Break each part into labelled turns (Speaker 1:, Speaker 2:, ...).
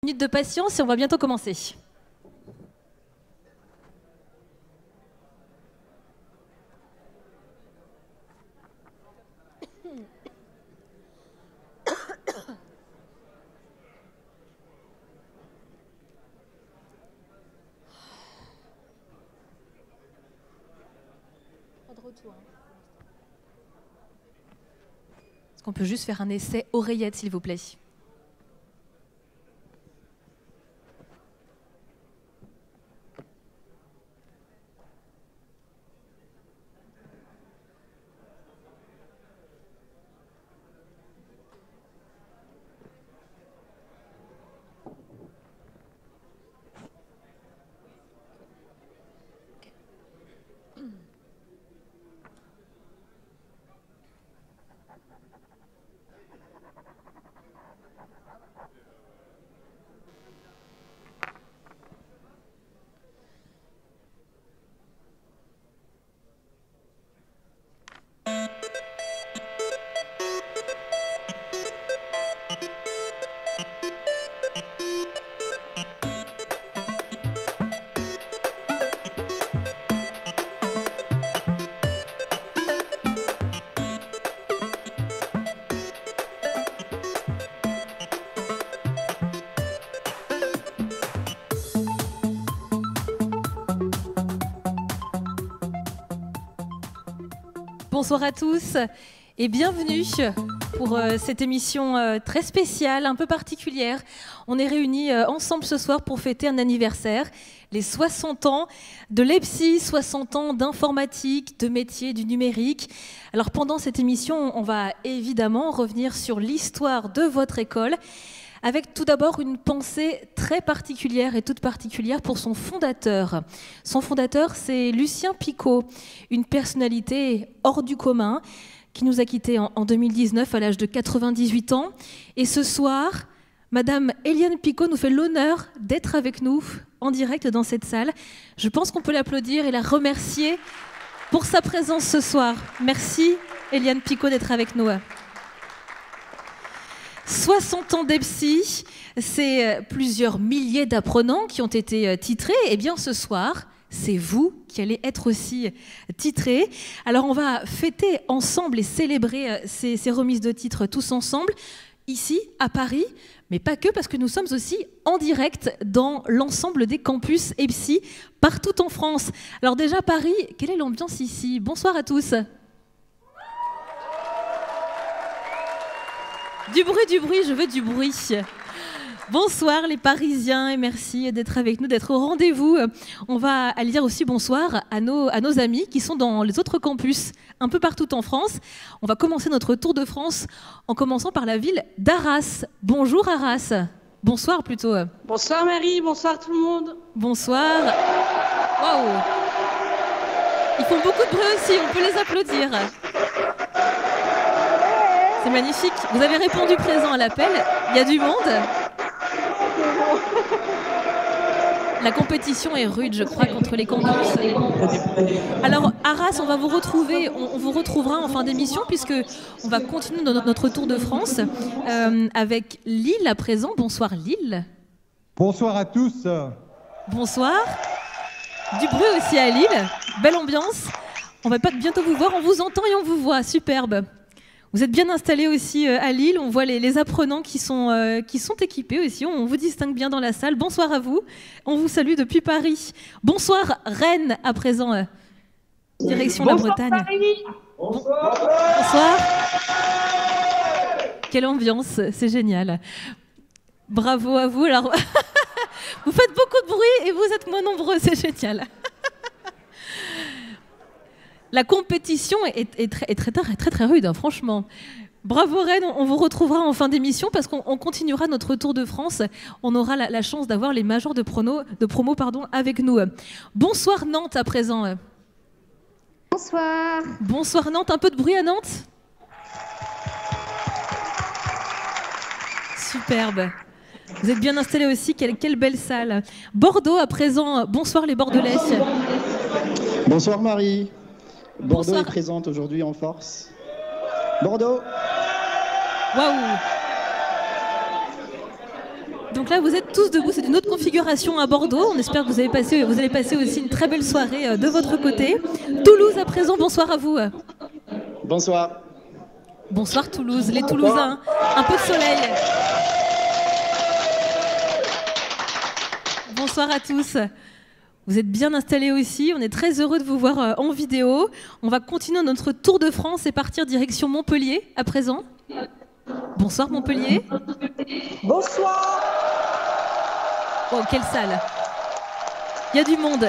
Speaker 1: Minute de patience et on va bientôt commencer. Pas de retour. Est-ce qu'on peut juste faire un essai oreillette, s'il vous plaît? Bonsoir à tous et bienvenue pour cette émission très spéciale, un peu particulière. On est réunis ensemble ce soir pour fêter un anniversaire, les 60 ans de l'EPSI, 60 ans d'informatique, de métier, du numérique. Alors pendant cette émission, on va évidemment revenir sur l'histoire de votre école, avec tout d'abord une pensée très particulière et toute particulière pour son fondateur. Son fondateur, c'est Lucien Picot, une personnalité hors du commun qui nous a quittés en 2019 à l'âge de 98 ans. Et ce soir, Madame Eliane Picot nous fait l'honneur d'être avec nous en direct dans cette salle. Je pense qu'on peut l'applaudir et la remercier pour sa présence ce soir. Merci Eliane Picot d'être avec nous. 60 ans d'EPSI, c'est plusieurs milliers d'apprenants qui ont été titrés. Et bien ce soir, c'est vous qui allez être aussi titrés. Alors on va fêter ensemble et célébrer ces remises de titres tous ensemble, ici à Paris, mais pas que, parce que nous sommes aussi en direct dans l'ensemble des campus EPSI partout en France. Alors déjà Paris, quelle est l'ambiance ici? Bonsoir à tous. Du bruit, je veux du bruit. Bonsoir les Parisiens et merci d'être avec nous, d'être au rendez-vous. On va aller dire aussi bonsoir à nos amis qui sont dans les autres campus un peu partout en France. On va commencer notre tour de France en commençant par la ville d'Arras. Bonjour Arras. Bonsoir plutôt.
Speaker 2: Bonsoir Marie, bonsoir tout le monde.
Speaker 1: Bonsoir. Waouh. Ils font beaucoup de bruit aussi, on peut les applaudir. C'est magnifique. Vous avez répondu présent à l'appel. Il y a du monde. La compétition est rude, je crois, contre les campus. Alors, Arras, on va vous retrouver. On vous retrouvera en fin d'émission puisque on va continuer notre tour de France avec Lille à présent. Bonsoir Lille.
Speaker 3: Bonsoir à tous.
Speaker 1: Bonsoir. Du bruit aussi à Lille. Belle ambiance. On va bientôt vous voir. On vous entend et on vous voit. Superbe. Vous êtes bien installés aussi à Lille, on voit les apprenants qui sont équipés aussi, on vous distingue bien dans la salle. Bonsoir à vous, on vous salue depuis Paris. Bonsoir Rennes à présent, direction la Bretagne.
Speaker 2: Paris.
Speaker 1: Bonsoir. Quelle ambiance, c'est génial. Bravo à vous. Alors, vous faites beaucoup de bruit et vous êtes moins nombreux, c'est génial. La compétition est très rude, hein, franchement. Bravo Rennes, on vous retrouvera en fin d'émission parce qu'on continuera notre tour de France. On aura la chance d'avoir les majors de promo avec nous. Bonsoir Nantes à présent.
Speaker 4: Bonsoir.
Speaker 1: Bonsoir Nantes, un peu de bruit à Nantes? Superbe. Vous êtes bien installés aussi, quelle belle salle. Bordeaux à présent, bonsoir les Bordelais.
Speaker 5: Bonsoir Marie. Bordeaux
Speaker 1: Bonsoir.
Speaker 5: est présente aujourd'hui en force. Bordeaux.
Speaker 1: Waouh. Donc là, vous êtes tous debout, c'est une autre configuration à Bordeaux. On espère que vous allez passer aussi une très belle soirée de votre côté. Toulouse à présent, bonsoir à vous.
Speaker 5: Bonsoir.
Speaker 1: Bonsoir Toulouse, les Toulousains, un peu de soleil. Bonsoir à tous. Vous êtes bien installés aussi, on est très heureux de vous voir en vidéo. On va continuer notre tour de France et partir direction Montpellier à présent. Bonsoir Montpellier.
Speaker 4: Bonsoir.
Speaker 1: Oh, quelle salle. Il y a du monde.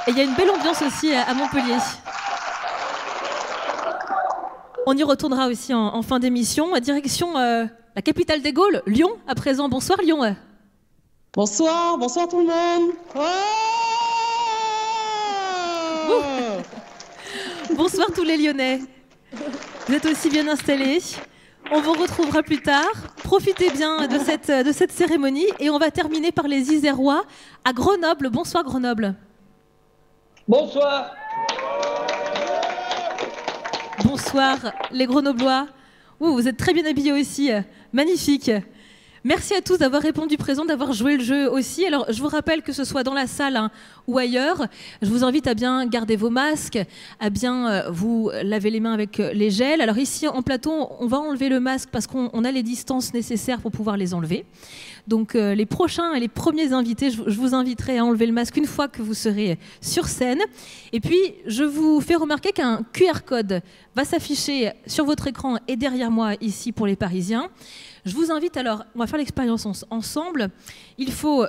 Speaker 1: Et il y a une belle ambiance aussi à Montpellier. On y retournera aussi en fin d'émission. Direction la capitale des Gaules, Lyon, à présent. Bonsoir Lyon.
Speaker 4: Bonsoir, bonsoir tout le monde.
Speaker 1: Bonsoir tous les Lyonnais. Vous êtes aussi bien installés. On vous retrouvera plus tard. Profitez bien de cette cérémonie. Et on va terminer par les Isérois à Grenoble. Bonsoir Grenoble.
Speaker 2: Bonsoir.
Speaker 1: Bonsoir les Grenoblois. Vous êtes très bien habillés aussi. Magnifique. Merci à tous d'avoir répondu présent, d'avoir joué le jeu aussi. Alors, je vous rappelle que ce soit dans la salle ou ailleurs, je vous invite à bien garder vos masques, à bien vous laver les mains avec les gels. Alors ici, en plateau, on va enlever le masque parce qu'on a les distances nécessaires pour pouvoir les enlever. Donc, les prochains et les premiers invités, je vous inviterai à enlever le masque une fois que vous serez sur scène. Et puis, je vous fais remarquer qu'un QR code va s'afficher sur votre écran et derrière moi ici pour les Parisiens. Je vous invite alors, on va faire l'expérience ensemble. Il faut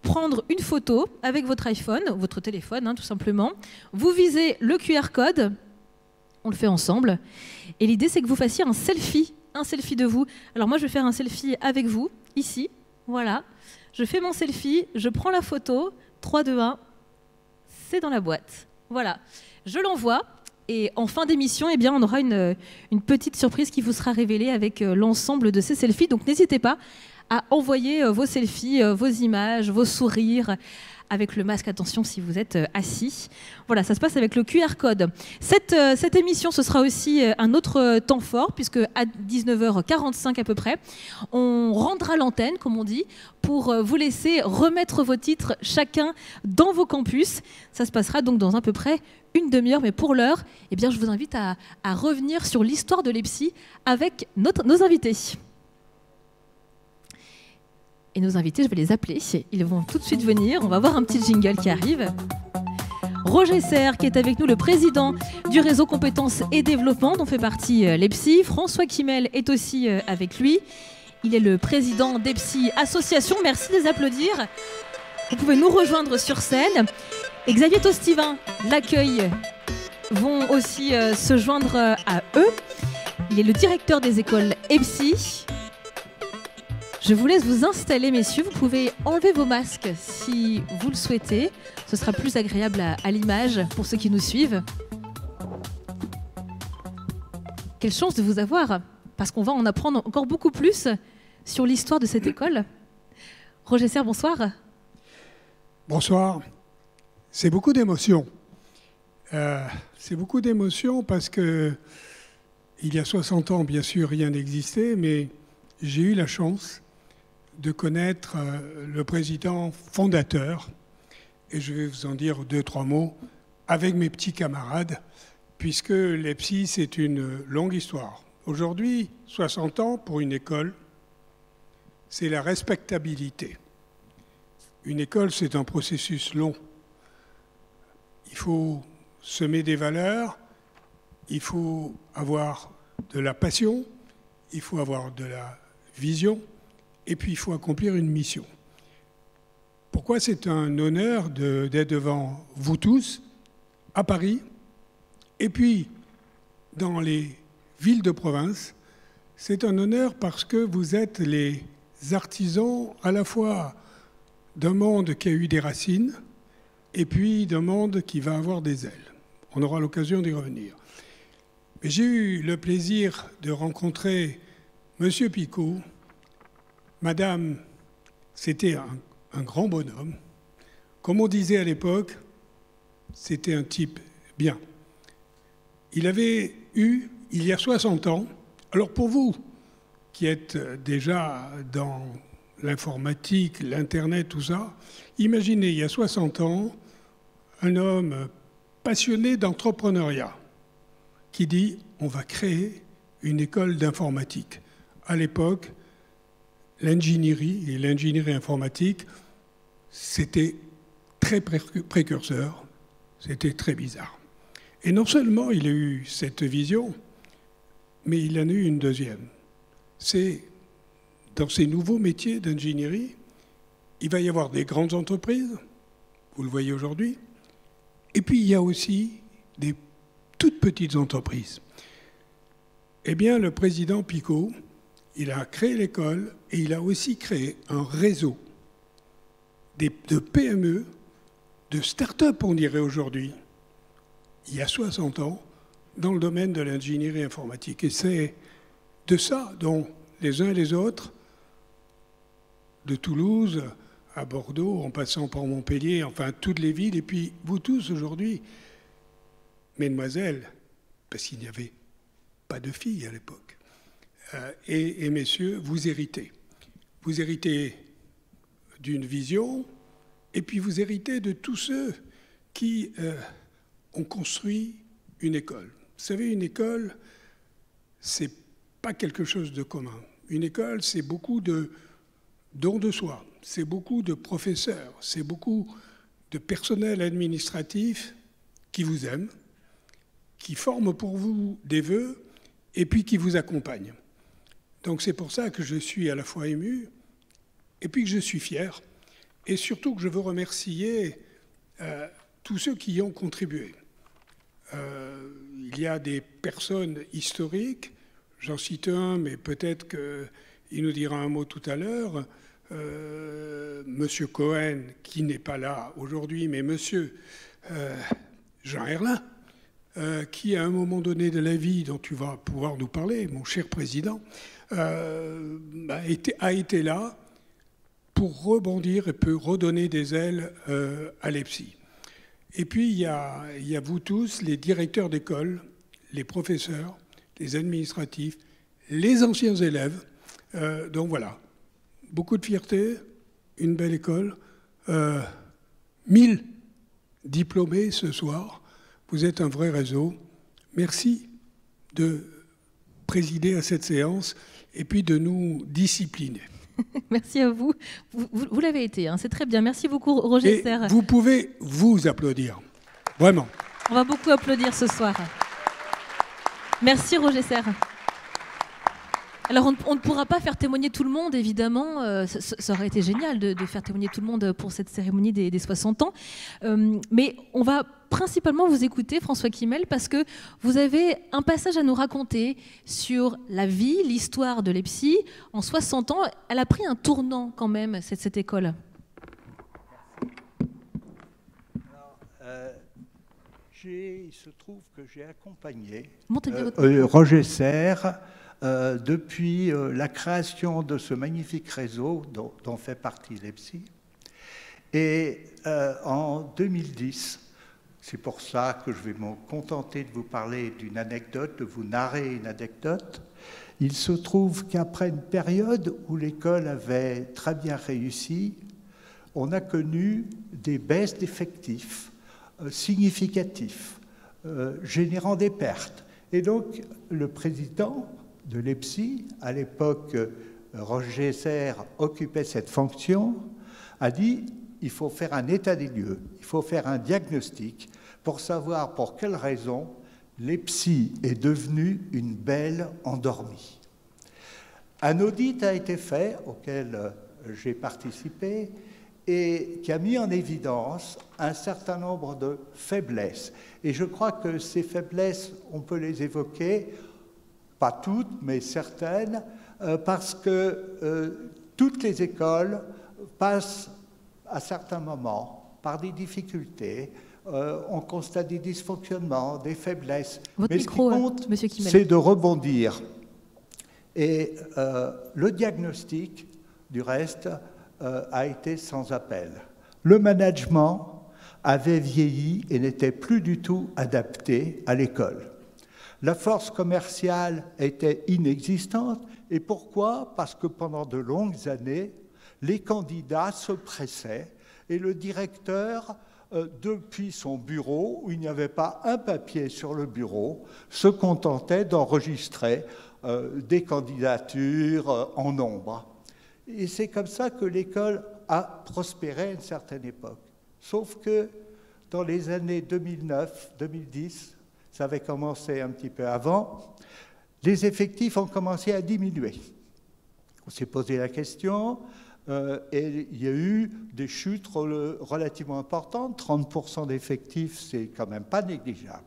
Speaker 1: prendre une photo avec votre iPhone, votre téléphone tout simplement. Vous visez le QR code, on le fait ensemble. Et l'idée c'est que vous fassiez un selfie de vous. Alors moi je vais faire un selfie avec vous, ici, voilà. Je fais mon selfie, je prends la photo, 3, 2, 1, c'est dans la boîte. Voilà, je l'envoie. Et en fin d'émission, eh bien, on aura une petite surprise qui vous sera révélée avec l'ensemble de ces selfies. Donc n'hésitez pas à envoyer vos selfies, vos images, vos sourires, avec le masque, attention si vous êtes assis. Voilà, ça se passe avec le QR code. Cette émission, ce sera aussi un autre temps fort, puisque à 19h45 à peu près, on rendra l'antenne, comme on dit, pour vous laisser remettre vos titres chacun dans vos campus. Ça se passera donc dans à peu près une demi-heure, mais pour l'heure, eh bien, je vous invite à revenir sur l'histoire de l'EPSI avec nos invités. Et nos invités, je vais les appeler. Ils vont tout de suite venir. On va voir un petit jingle qui arrive. Roger Serre, qui est avec nous, le président du réseau compétences et développement, dont fait partie l'EPSI. François Kimmel est aussi avec lui. Il est le président d'EPSI Association. Merci de les applaudir. Vous pouvez nous rejoindre sur scène. Et Xavier Tostivin, l'accueil, vont aussi se joindre à eux. Il est le directeur des écoles EPSI. Je vous laisse vous installer, messieurs. Vous pouvez enlever vos masques si vous le souhaitez. Ce sera plus agréable à l'image pour ceux qui nous suivent. Quelle chance de vous avoir, parce qu'on va en apprendre encore beaucoup plus sur l'histoire de cette école. Roger Serre, bonsoir.
Speaker 6: Bonsoir. C'est beaucoup d'émotions. C'est beaucoup d'émotions parce que il y a 60 ans, bien sûr, rien n'existait, mais j'ai eu la chance de connaître le président fondateur, et je vais vous en dire 2, 3 mots, avec mes petits camarades, puisque l'EPSI, c'est une longue histoire. Aujourd'hui, 60 ans pour une école, c'est la respectabilité. Une école, c'est un processus long. Il faut semer des valeurs, il faut avoir de la passion, il faut avoir de la vision, et puis il faut accomplir une mission. Pourquoi c'est un honneur d'être devant vous tous, à Paris, et puis dans les villes de province? C'est un honneur parce que vous êtes les artisans à la fois d'un monde qui a eu des racines, et puis d'un monde qui va avoir des ailes. On aura l'occasion d'y revenir. Mais j'ai eu le plaisir de rencontrer M. Picot. Madame, c'était un grand bonhomme. Comme on disait à l'époque, c'était un type bien. Il avait eu, il y a 60 ans, alors pour vous qui êtes déjà dans l'informatique, l'Internet, tout ça. Imaginez, il y a 60 ans, un homme passionné d'entrepreneuriat qui dit « on va créer une école d'informatique ». À l'époque, l'ingénierie et l'ingénierie informatique, c'était très précurseur, c'était très bizarre. Et non seulement il a eu cette vision, mais il en a eu une deuxième. C'est dans ces nouveaux métiers d'ingénierie, il va y avoir des grandes entreprises, vous le voyez aujourd'hui, et puis il y a aussi des toutes petites entreprises. Eh bien, le président Picot, il a créé l'école et il a aussi créé un réseau de PME, de start-up, on dirait aujourd'hui, il y a 60 ans, dans le domaine de l'ingénierie informatique. Et c'est de ça dont les uns et les autres, de Toulouse à Bordeaux, en passant par Montpellier, enfin toutes les villes, et puis vous tous aujourd'hui, mesdemoiselles, parce qu'il n'y avait pas de filles à l'époque, et messieurs, vous héritez. Vous héritez d'une vision, et puis vous héritez de tous ceux qui ont construit une école. Vous savez, une école, c'est pas quelque chose de commun. Une école, c'est beaucoup de dons de soi, c'est beaucoup de professeurs, c'est beaucoup de personnel administratif qui vous aime, qui forme pour vous des vœux et puis qui vous accompagne. Donc c'est pour ça que je suis à la fois ému et puis que je suis fier. Et surtout que je veux remercier tous ceux qui y ont contribué. Il y a des personnes historiques, j'en cite un, mais peut-être qu'il nous dira un mot tout à l'heure. Monsieur Cohen, qui n'est pas là aujourd'hui, mais monsieur Jean Herlin, qui à un moment donné de la vie dont tu vas pouvoir nous parler, mon cher président, a été là pour rebondir et peut redonner des ailes à l'EPSI. Et puis il y a vous tous, les directeurs d'école, les professeurs, les administratifs, les anciens élèves. Donc voilà, beaucoup de fierté, une belle école, 1000 diplômés ce soir. Vous êtes un vrai réseau. Merci de présider à cette séance et puis de nous discipliner.
Speaker 1: Merci à vous. Vous l'avez été, hein. C'est très bien. Merci beaucoup, Roger Serre.
Speaker 6: Vous pouvez vous applaudir, vraiment.
Speaker 1: On va beaucoup applaudir ce soir. Merci, Roger Serre. Alors, on ne pourra pas faire témoigner tout le monde, évidemment. Ça aurait été génial de faire témoigner tout le monde pour cette cérémonie des 60 ans. Mais on va principalement vous écouter, François Kimmel, parce que vous avez un passage à nous raconter sur la vie, l'histoire de l'EPSI. En 60 ans, elle a pris un tournant quand même, cette école.
Speaker 7: Alors, il se trouve que j'ai accompagné
Speaker 1: Roger
Speaker 7: Serre depuis la création de ce magnifique réseau dont fait partie l'EPSI. Et en 2010, c'est pour ça que je vais me contenter de vous parler d'une anecdote, de vous narrer une anecdote. Il se trouve qu'après une période où l'école avait très bien réussi, on a connu des baisses d'effectifs significatifs, générant des pertes. Et donc, le président de l'EPSI, à l'époque, Roger Serre occupait cette fonction, a dit il faut faire un état des lieux, il faut faire un diagnostic pour savoir pour quelles raisons l'EPSI est devenue une belle endormie. Un audit a été fait, auquel j'ai participé, et qui a mis en évidence un certain nombre de faiblesses. Et je crois que ces faiblesses, on peut les évoquer, pas toutes, mais certaines, parce que toutes les écoles passent à certains moments par des difficultés, on constate des dysfonctionnements, des faiblesses.
Speaker 1: Votre
Speaker 7: mais
Speaker 1: micro,
Speaker 7: ce qui compte,
Speaker 1: Monsieur Kimmel,
Speaker 7: c'est de rebondir. Et le diagnostic, du reste, a été sans appel. Le management avait vieilli et n'était plus du tout adapté à l'école. La force commerciale était inexistante. Et pourquoi? Parce que pendant de longues années, les candidats se pressaient et le directeur, depuis son bureau, où il n'y avait pas un papier sur le bureau, se contentait d'enregistrer des candidatures en nombre. Et c'est comme ça que l'école a prospéré à une certaine époque. Sauf que dans les années 2009-2010, ça avait commencé un petit peu avant, les effectifs ont commencé à diminuer. On s'est posé la question et il y a eu des chutes relativement importantes. 30% d'effectifs, c'est quand même pas négligeable.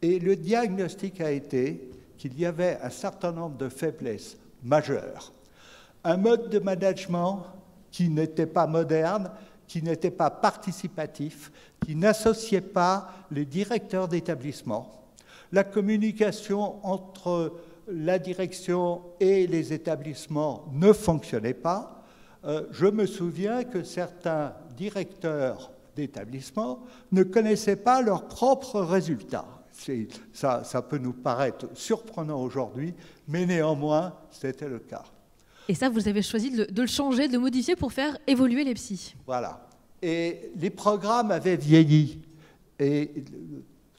Speaker 7: Et le diagnostic a été qu'il y avait un certain nombre de faiblesses majeures. Un mode de management qui n'était pas moderne, qui n'était pas participatif, qui n'associait pas les directeurs d'établissement. La communication entre la direction et les établissements ne fonctionnait pas. Je me souviens que certains directeurs d'établissements ne connaissaient pas leurs propres résultats. Ça peut nous paraître surprenant aujourd'hui, mais néanmoins, c'était le cas.
Speaker 1: Et ça, vous avez choisi de le changer, de le modifier pour faire évoluer les psys.
Speaker 7: Voilà. Et les programmes avaient vieilli. Et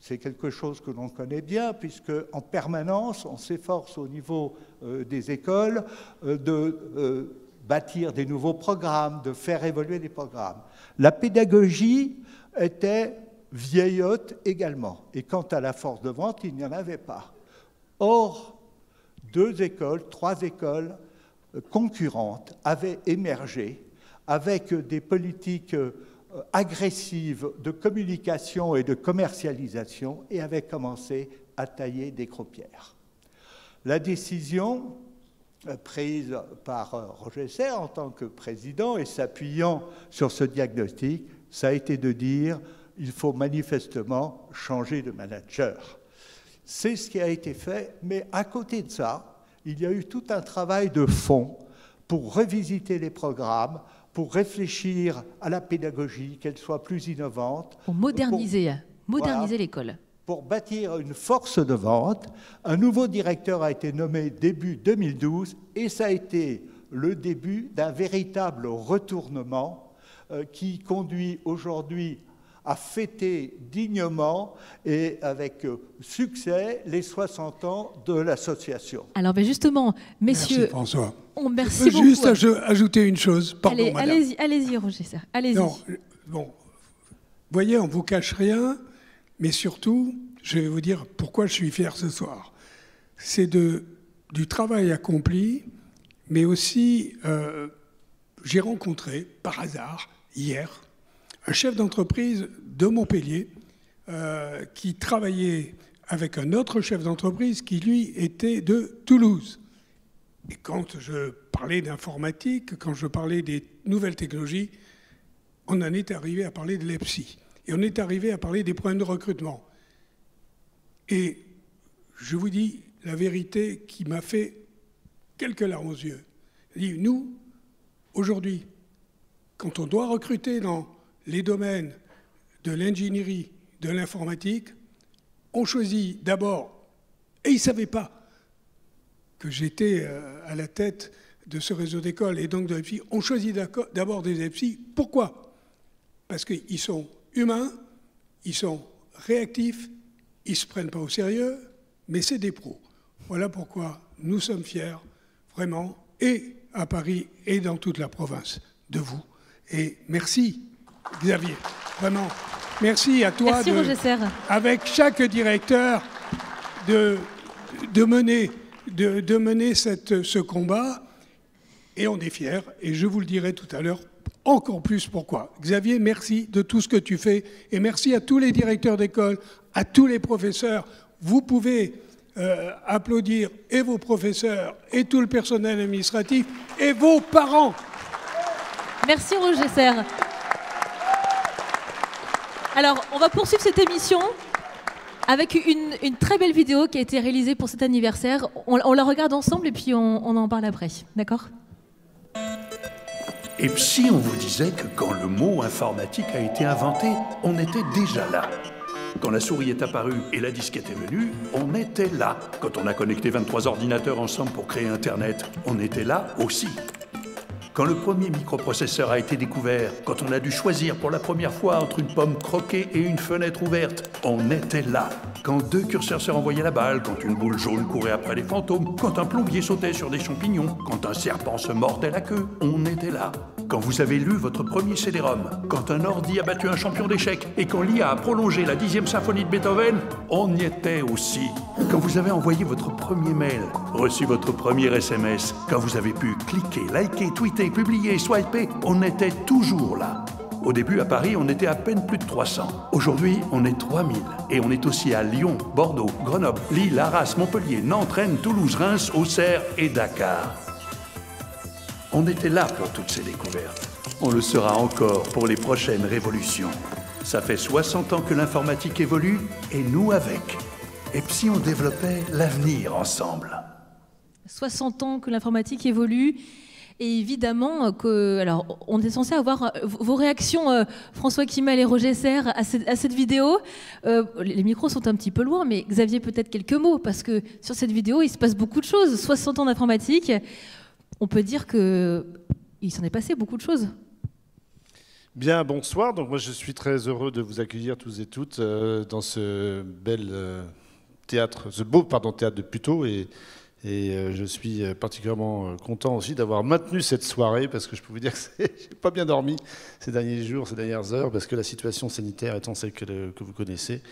Speaker 7: c'est quelque chose que l'on connaît bien, puisque en permanence, on s'efforce au niveau des écoles de bâtir des nouveaux programmes, de faire évoluer les programmes. La pédagogie était vieillotte également. Et quant à la force de vente, il n'y en avait pas. Or, 2 écoles, 3 écoles concurrentes avaient émergé avec des politiques agressives de communication et de commercialisation et avaient commencé à tailler des croupières. La décision prise par Roger Serre en tant que président et s'appuyant sur ce diagnostic, ça a été de dire il faut manifestement changer de manager. C'est ce qui a été fait, mais à côté de ça, il y a eu tout un travail de fond pour revisiter les programmes, pour réfléchir à la pédagogie, qu'elle soit plus innovante.
Speaker 1: Pour moderniser l'école.
Speaker 7: Pour bâtir une force de vente. Un nouveau directeur a été nommé début 2012 et ça a été le début d'un véritable retournement qui conduit aujourd'hui à fêter dignement et avec succès les 60 ans de l'association.
Speaker 1: Alors justement, messieurs...
Speaker 6: Merci François.
Speaker 1: Merci
Speaker 6: beaucoup.
Speaker 1: Je
Speaker 6: peux juste ajouter une chose. Pardon, madame.
Speaker 1: Allez-y, Roger Serre. Allez-y.
Speaker 6: Non, bon, vous voyez, on ne vous cache rien, mais surtout, je vais vous dire pourquoi je suis fier ce soir. C'est du travail accompli, mais aussi, j'ai rencontré, par hasard, hier, un chef d'entreprise de Montpellier qui travaillait avec un autre chef d'entreprise qui, lui, était de Toulouse. Et quand je parlais d'informatique, quand je parlais des nouvelles technologies, on en est arrivé à parler de l'EPSI. Et on est arrivé à parler des problèmes de recrutement. Et je vous dis la vérité qui m'a fait quelques larmes aux yeux. Nous, aujourd'hui, quand on doit recruter dans les domaines de l'ingénierie, de l'informatique, on choisit d'abord, et ils ne savaient pas que j'étais à la tête de ce réseau d'écoles et donc de l'EPSI, on choisit d'abord des EPSI. Pourquoi? Parce qu'ils sont humains, ils sont réactifs, ils ne se prennent pas au sérieux, mais c'est des pros. Voilà pourquoi nous sommes fiers, vraiment, et à Paris et dans toute la province, de vous. Et merci, Xavier, vraiment. Merci à toi,
Speaker 1: merci, Roger Serre.
Speaker 6: Avec chaque directeur, de mener ce combat. Et on est fiers, et je vous le dirai tout à l'heure, encore plus pourquoi. Xavier, merci de tout ce que tu fais, et merci à tous les directeurs d'école, à tous les professeurs. Vous pouvez applaudir et vos professeurs, et tout le personnel administratif, et vos parents.
Speaker 1: Merci Roger Serre. Alors, on va poursuivre cette émission avec une très belle vidéo qui a été réalisée pour cet anniversaire. On la regarde ensemble et puis on en parle après, d'accord ?
Speaker 8: Et si on vous disait que quand le mot informatique a été inventé, on était déjà là. Quand la souris est apparue et la disquette est venue, on était là. Quand on a connecté 23 ordinateurs ensemble pour créer Internet, on était là aussi. Quand le premier microprocesseur a été découvert, quand on a dû choisir pour la première fois entre une pomme croquée et une fenêtre ouverte, on était là. Quand 2 curseurs se renvoyaient la balle, quand une boule jaune courait après les fantômes, quand un plombier sautait sur des champignons, quand un serpent se mordait la queue, on était là. Quand vous avez lu votre premier CD-ROM, quand un ordi a battu un champion d'échecs et quand l'IA a prolongé la 10e symphonie de Beethoven, on y était aussi. Quand vous avez envoyé votre premier mail, reçu votre premier SMS, quand vous avez pu cliquer, liker, tweeter, publier, swiper, on était toujours là. Au début, à Paris, on était à peine plus de 300. Aujourd'hui, on est 3000. Et on est aussi à Lyon, Bordeaux, Grenoble, Lille, Arras, Montpellier, Nantes, Rennes, Toulouse, Reims, Auxerre et Dakar. On était là pour toutes ces découvertes. On le sera encore pour les prochaines révolutions. Ça fait 60 ans que l'informatique évolue, et nous avec. Et si on développait l'avenir ensemble?
Speaker 1: 60 ans que l'informatique évolue. Et évidemment, alors, on est censé avoir vos réactions, François Kimel et Roger Serre, à cette vidéo. Les micros sont un petit peu loin, mais Xavier, peut-être quelques mots, parce que sur cette vidéo, il se passe beaucoup de choses. 60 ans d'informatique, on peut dire qu'il s'en est passé beaucoup de choses.
Speaker 9: Bien, bonsoir. Donc moi, je suis très heureux de vous accueillir tous et toutes dans ce beau théâtre de Puteaux. Et je suis particulièrement content aussi d'avoir maintenu cette soirée, parce que je peux vous dire que je n'ai pas bien dormi ces derniers jours, ces dernières heures, parce que la situation sanitaire étant celle que vous connaissez,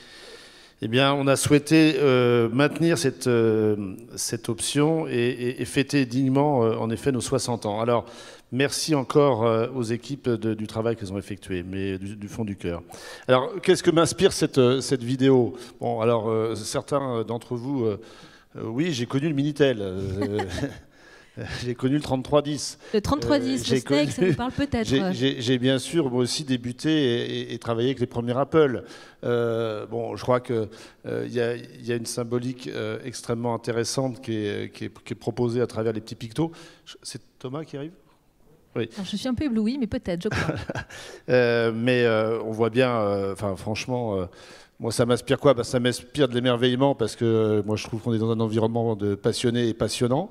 Speaker 9: eh bien, on a souhaité maintenir cette option et fêter dignement, en effet, nos 60 ans. Alors, merci encore aux équipes du travail qu'elles ont effectué, mais du fond du cœur. Alors, qu'est-ce que m'inspire cette vidéo? Bon, alors, certains d'entre vous... oui, j'ai connu le Minitel. J'ai connu le 3310.
Speaker 1: Le 3310, le steak, ça vous parle peut-être.
Speaker 9: J'ai bien sûr, moi aussi, débuté et travaillé avec les premiers Apple. Bon, je crois qu'il y a une symbolique extrêmement intéressante qui est proposée à travers les petits pictos. C'est Thomas qui arrive? Oui.
Speaker 1: Alors, je suis un peu ébloui, mais peut-être, je crois.
Speaker 9: Mais on voit bien, franchement... moi, ça m'inspire quoi? Ça m'inspire de l'émerveillement, parce que moi, je trouve qu'on est dans un environnement de passionnés et passionnants.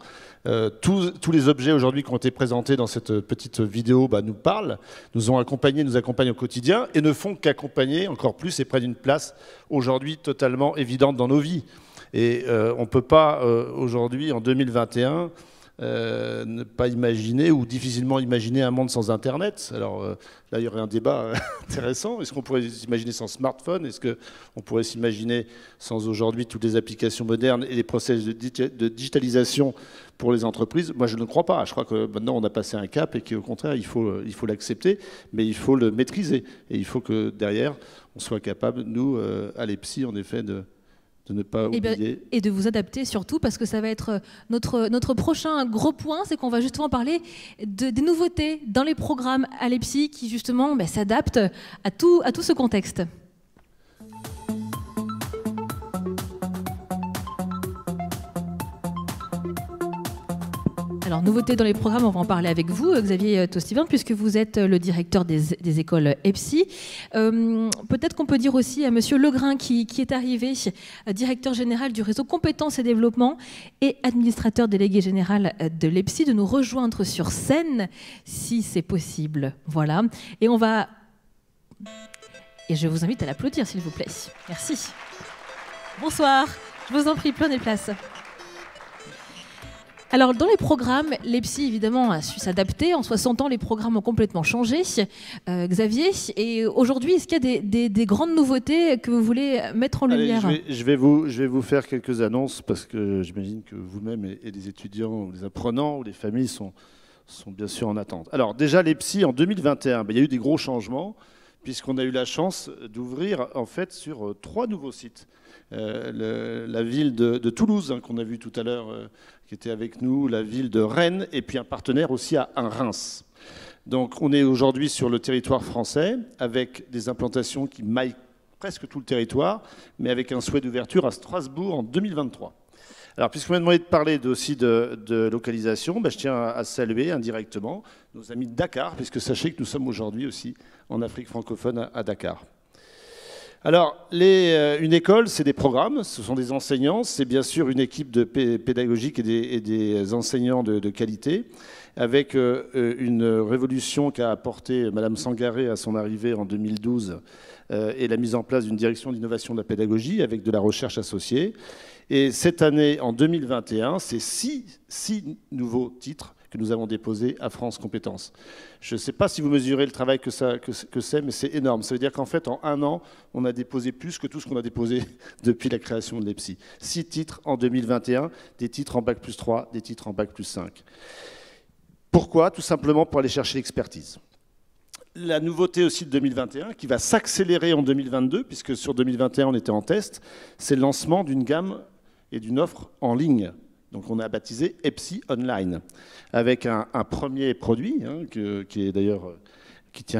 Speaker 9: Tous les objets aujourd'hui qui ont été présentés dans cette petite vidéo nous parlent, nous ont accompagnés, nous accompagnent au quotidien et ne font qu'accompagner encore plus et prennent une place aujourd'hui totalement évidente dans nos vies. Et on ne peut pas aujourd'hui, en 2021, ne pas imaginer ou difficilement imaginer un monde sans Internet. Alors là, il y aurait un débat intéressant. Est-ce qu'on pourrait s'imaginer sans smartphone? Est-ce qu'on pourrait s'imaginer sans aujourd'hui toutes les applications modernes et les processus de digitalisation pour les entreprises? Moi, je ne crois pas. Je crois que maintenant, on a passé un cap et qu'au contraire, il faut l'accepter, mais il faut le maîtriser. Et il faut que derrière, on soit capable, nous, à l'EPSI, en effet, de ne pas oublier.
Speaker 1: Et de vous adapter surtout, parce que ça va être notre prochain gros point, c'est qu'on va justement parler des nouveautés dans les programmes à l'EPSI qui justement s'adaptent à tout ce contexte. Alors, nouveauté dans les programmes, on va en parler avec vous, Xavier Tostiven, puisque vous êtes le directeur des écoles EPSI. Peut-être qu'on peut dire aussi à Monsieur Legrain, qui est arrivé, directeur général du réseau Compétences et Développement et administrateur délégué général de l'EPSI, de nous rejoindre sur scène, si c'est possible. Voilà. Et je vous invite à l'applaudir, s'il vous plaît. Merci. Bonsoir. Je vous en prie, prenez place. Alors, dans les programmes, l'EPSI, évidemment, a su s'adapter. En 60 ans, les programmes ont complètement changé. Xavier, et aujourd'hui, est-ce qu'il y a des grandes nouveautés que vous voulez mettre en lumière?
Speaker 9: Je vais vous faire quelques annonces, parce que j'imagine que vous-même et les étudiants, ou les apprenants, ou les familles sont bien sûr en attente. Alors, déjà, l'EPSI, en 2021, il y a eu des gros changements, puisqu'on a eu la chance d'ouvrir, en fait, sur 3 nouveaux sites. La ville de Toulouse, qu'on a vu tout à l'heure, qui était avec nous, la ville de Rennes, et puis un partenaire aussi à Reims. Donc on est aujourd'hui sur le territoire français, avec des implantations qui maillent presque tout le territoire, mais avec un souhait d'ouverture à Strasbourg en 2023. Alors, puisqu'on m'a demandé de parler aussi de localisation, je tiens à saluer indirectement nos amis de Dakar, puisque sachez que nous sommes aujourd'hui aussi en Afrique francophone à Dakar. Alors, une école, c'est des programmes, ce sont des enseignants, c'est bien sûr une équipe de pédagogique et des enseignants de qualité, avec une révolution qu'a apportée Madame Sangaré à son arrivée en 2012 et la mise en place d'une direction d'innovation de la pédagogie avec de la recherche associée. Et cette année, en 2021, c'est six nouveaux titres que nous avons déposés à France Compétences. Je ne sais pas si vous mesurez le travail que c'est, mais c'est énorme. Ça veut dire qu'en fait, en un an, on a déposé plus que tout ce qu'on a déposé depuis la création de l'EPSI. 6 titres en 2021, des titres en Bac+3, des titres en Bac+5. Pourquoi? Tout simplement pour aller chercher l'expertise. La nouveauté aussi de 2021, qui va s'accélérer en 2022, puisque sur 2021, on était en test, c'est le lancement d'une gamme et d'une offre en ligne. Donc on a baptisé EPSI Online, avec un premier produit, qui est d'ailleurs, qui tient,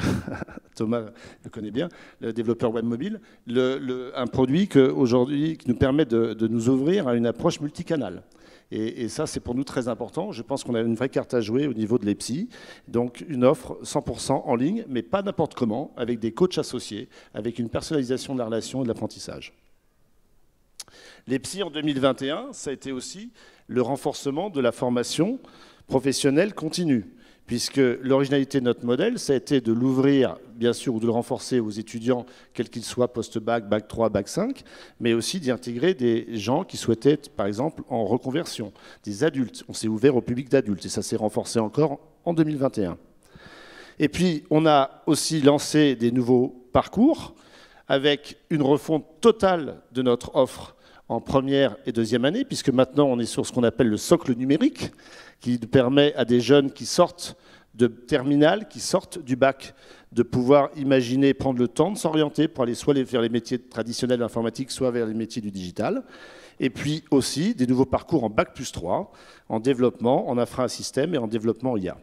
Speaker 9: Thomas le connaît bien, le développeur web mobile, un produit qui nous permet de nous ouvrir à une approche multicanale. Et ça, c'est pour nous très important. Je pense qu'on a une vraie carte à jouer au niveau de l'EPSI. Donc une offre 100% en ligne, mais pas n'importe comment, avec des coachs associés, avec une personnalisation de la relation et de l'apprentissage. L'EPSI en 2021, ça a été aussi le renforcement de la formation professionnelle continue, puisque l'originalité de notre modèle, ça a été de l'ouvrir, bien sûr, ou de le renforcer aux étudiants, quels qu'ils soient, post-bac, bac 3, bac 5, mais aussi d'y intégrer des gens qui souhaitaient être, par exemple, en reconversion, des adultes. On s'est ouvert au public d'adultes, et ça s'est renforcé encore en 2021. Et puis, on a aussi lancé des nouveaux parcours, avec une refonte totale de notre offre en première et deuxième année, puisque maintenant on est sur ce qu'on appelle le socle numérique, qui permet à des jeunes qui sortent de terminale, qui sortent du bac, de pouvoir imaginer, prendre le temps de s'orienter pour aller soit vers les métiers traditionnels de l'informatique, soit vers les métiers du digital. Et puis aussi des nouveaux parcours en Bac+3, en développement, en infra-système et en développement IA.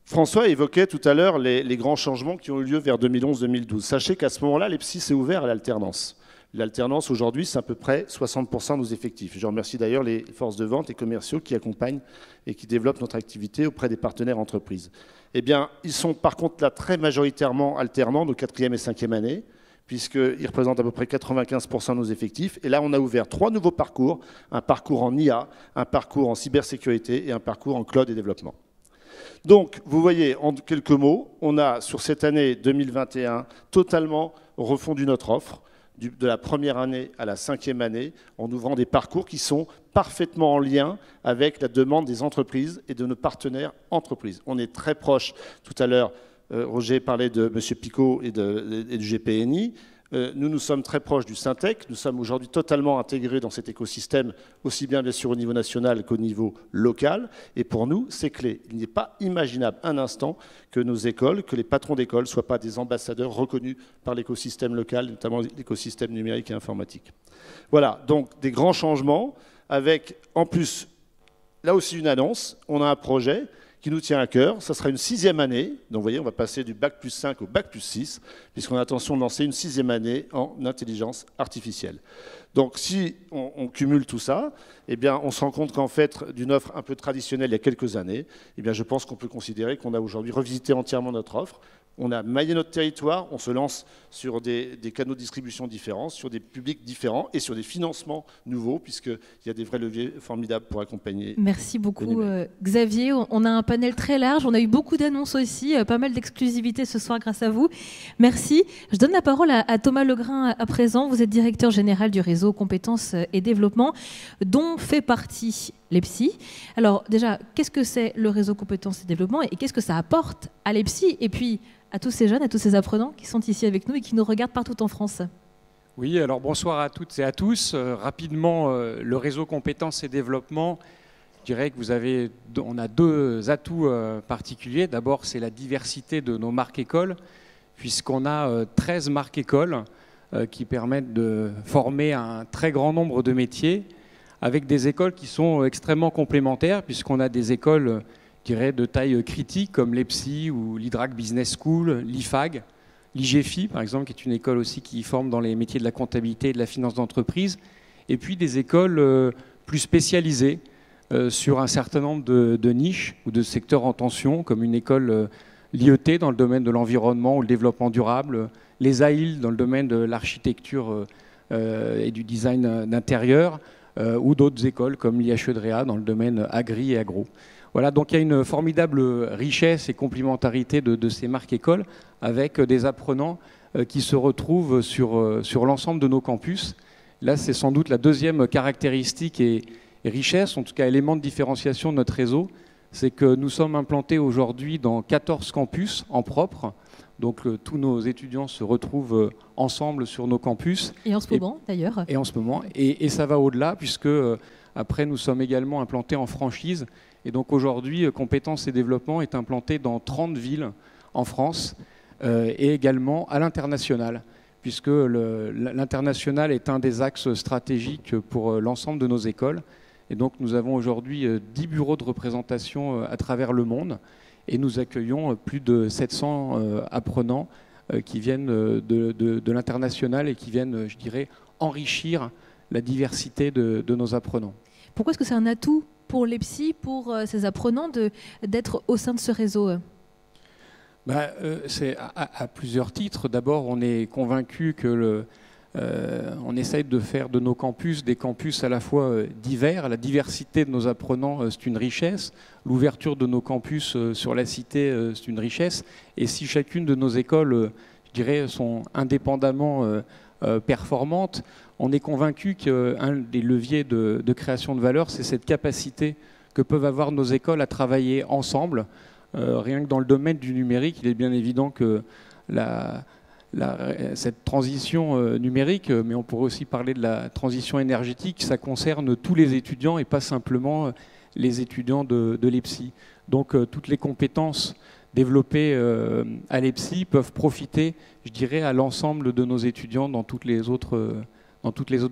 Speaker 9: François évoquait tout à l'heure les grands changements qui ont eu lieu vers 2011-2012. Sachez qu'à ce moment-là, l'EPSI s'est ouvert à l'alternance. L'alternance, aujourd'hui, c'est à peu près 60% de nos effectifs. Je remercie d'ailleurs les forces de vente et commerciaux qui accompagnent et qui développent notre activité auprès des partenaires entreprises. Eh bien, ils sont par contre là très majoritairement alternants de 4e et 5e année, puisqu'ils représentent à peu près 95% de nos effectifs. Et là, on a ouvert 3 nouveaux parcours, un parcours en IA, un parcours en cybersécurité et un parcours en cloud et développement. Donc, vous voyez, en quelques mots, on a, sur cette année 2021, totalement refondu notre offre, de la première année à la 5e année, en ouvrant des parcours qui sont parfaitement en lien avec la demande des entreprises et de nos partenaires entreprises. On est très proche. Tout à l'heure, Roger parlait de M. Picot et du GPNI. Nous sommes très proches du Syntec. Nous sommes aujourd'hui totalement intégrés dans cet écosystème, aussi bien sûr au niveau national qu'au niveau local. Et pour nous, c'est clé. Il n'est pas imaginable un instant que nos écoles, que les patrons d'école ne soient pas des ambassadeurs reconnus par l'écosystème local, notamment l'écosystème numérique et informatique. Voilà, donc des grands changements avec, en plus, là aussi une annonce. On a un projet qui nous tient à cœur. Ça sera une 6e année. Donc vous voyez, on va passer du Bac+5 au Bac+6, puisqu'on a l'intention de lancer une 6e année en intelligence artificielle. Donc si on cumule tout ça, eh bien, on se rend compte qu'en fait, d'une offre un peu traditionnelle il y a quelques années, eh bien, je pense qu'on peut considérer qu'on a aujourd'hui revisité entièrement notre offre. On a maillé notre territoire, on se lance sur des canaux de distribution différents, sur des publics différents et sur des financements nouveaux, puisqu'il y a des vrais leviers formidables pour accompagner.
Speaker 1: Merci beaucoup Xavier. On a un panel très large, on a eu beaucoup d'annonces aussi, pas mal d'exclusivités ce soir grâce à vous. Merci. Je donne la parole à Thomas Legrain à présent. Vous êtes directeur général du réseau Compétences et Développement, dont fait partie l'EPSI. Alors déjà, qu'est-ce que c'est le réseau Compétences et Développement et qu'est-ce que ça apporte à l'EPSI et puis à tous ces jeunes, à tous ces apprenants qui sont ici avec nous et qui nous regardent partout en France?
Speaker 10: Oui, alors bonsoir à toutes et à tous. Rapidement, le réseau Compétences et Développement, je dirais que on a 2 atouts particuliers. D'abord, c'est la diversité de nos marques écoles, puisqu'on a 13 marques écoles qui permettent de former un très grand nombre de métiers, avec des écoles qui sont extrêmement complémentaires, puisqu'on a des écoles de taille critique comme l'EPSI ou l'IDRAC Business School, l'IFAG, l'IGFI par exemple, qui est une école aussi qui forme dans les métiers de la comptabilité et de la finance d'entreprise, et puis des écoles plus spécialisées sur un certain nombre de niches ou de secteurs en tension, comme une école l'IET dans le domaine de l'environnement ou le développement durable, les AIL dans le domaine de l'architecture et du design d'intérieur, ou d'autres écoles comme l'IHEDREA dans le domaine agri et agro. Voilà, donc il y a une formidable richesse et complémentarité de ces marques écoles avec des apprenants qui se retrouvent sur l'ensemble de nos campus. Là, c'est sans doute la deuxième caractéristique et richesse, en tout cas élément de différenciation de notre réseau, c'est que nous sommes implantés aujourd'hui dans 14 campus en propre. Donc tous nos étudiants se retrouvent ensemble sur nos campus.
Speaker 1: Et en ce moment, d'ailleurs.
Speaker 10: Et en ce moment. Et ça va au-delà, puisque après, nous sommes également implantés en franchise. Et donc aujourd'hui, Compétences et Développement est implanté dans 30 villes en France et également à l'international, puisque l'international est un des axes stratégiques pour l'ensemble de nos écoles. Et donc nous avons aujourd'hui 10 bureaux de représentation à travers le monde et nous accueillons plus de 700 apprenants qui viennent de l'international et qui viennent, je dirais, enrichir la diversité de nos apprenants.
Speaker 1: Pourquoi est-ce que c'est un atout pour l'EPSI, pour ces apprenants, d'être au sein de ce réseau?
Speaker 10: C'est à plusieurs titres. D'abord, on est convaincu que on essaye de faire de nos campus des campus à la fois divers. La diversité de nos apprenants, c'est une richesse. L'ouverture de nos campus sur la cité, c'est une richesse. Et si chacune de nos écoles, je dirais, sont indépendamment performantes, on est convaincu qu'un des leviers de création de valeur, c'est cette capacité que peuvent avoir nos écoles à travailler ensemble. Rien que dans le domaine du numérique, il est bien évident que cette transition numérique, mais on pourrait aussi parler de la transition énergétique, ça concerne tous les étudiants et pas simplement les étudiants de l'EPSI. Donc toutes les compétences développées à l'EPSI peuvent profiter, je dirais, à l'ensemble de nos étudiants dans toutes les autres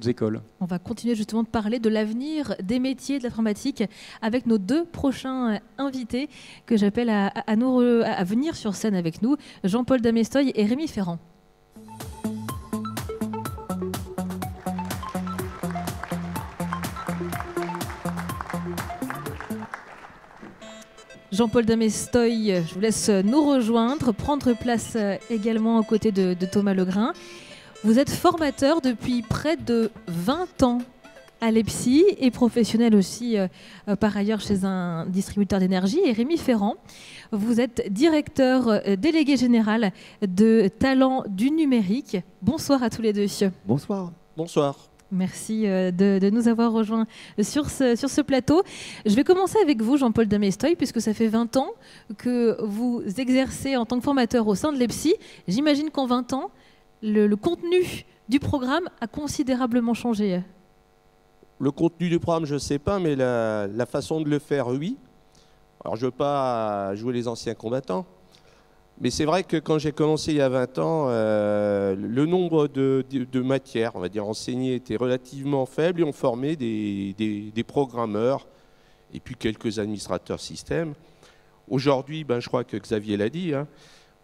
Speaker 10: écoles.
Speaker 1: On va continuer justement de parler de l'avenir des métiers de l'informatique avec nos deux prochains invités que j'appelle à venir sur scène avec nous, Jean-Paul Damestoy et Rémi Ferrand. Jean-Paul Damestoy, je vous laisse nous rejoindre, prendre place également aux côtés de Thomas Legrin. Vous êtes formateur depuis près de 20 ans à l'EPSI et professionnel aussi par ailleurs chez un distributeur d'énergie. Et Rémi Ferrand, vous êtes directeur délégué général de Talent du numérique. Bonsoir à tous les deux.
Speaker 11: Bonsoir.
Speaker 5: Bonsoir.
Speaker 1: Merci de nous avoir rejoints sur ce plateau. Je vais commencer avec vous, Jean-Paul Damestoy, puisque ça fait 20 ans que vous exercez en tant que formateur au sein de l'EPSI. J'imagine qu'en 20 ans, le contenu du programme a considérablement changé.
Speaker 11: Le contenu du programme, je ne sais pas, mais la façon de le faire, oui. Alors, je ne veux pas jouer les anciens combattants, mais c'est vrai que quand j'ai commencé il y a 20 ans, le nombre de matières, on va dire, enseignées était relativement faible et on formait des programmeurs et puis quelques administrateurs système. Aujourd'hui, je crois que Xavier l'a dit, hein,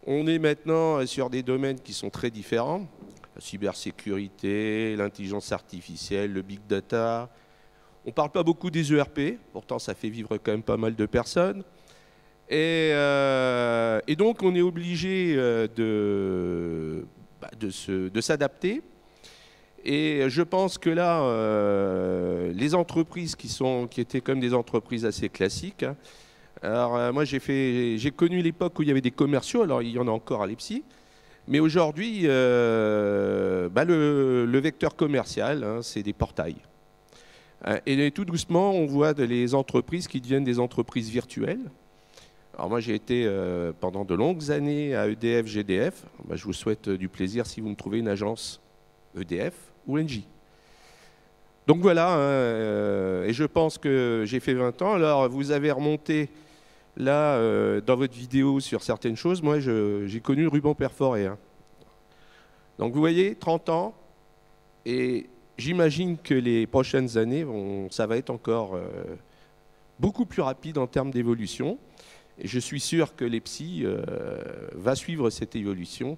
Speaker 11: on est maintenant sur des domaines qui sont très différents. La cybersécurité, l'intelligence artificielle, le big data. On ne parle pas beaucoup des ERP, pourtant ça fait vivre quand même pas mal de personnes. Et donc on est obligé de s'adapter. Et je pense que là, les entreprises qui étaient comme des entreprises assez classiques, hein, alors moi j'ai connu l'époque où il y avait des commerciaux, alors il y en a encore à l'EPSI, mais aujourd'hui le vecteur commercial, hein, c'est des portails. Et tout doucement on voit les entreprises qui deviennent des entreprises virtuelles. Alors moi j'ai été pendant de longues années à EDF, GDF, je vous souhaite du plaisir si vous me trouvez une agence EDF ou Engie. Donc voilà, hein, et je pense que j'ai fait 20 ans, alors vous avez remonté là, dans votre vidéo sur certaines choses, moi j'ai connu le ruban perforé. Hein. Donc vous voyez, 30 ans, et j'imagine que les prochaines années, ça va être encore beaucoup plus rapide en termes d'évolution. Et je suis sûr que l'EPSI va suivre cette évolution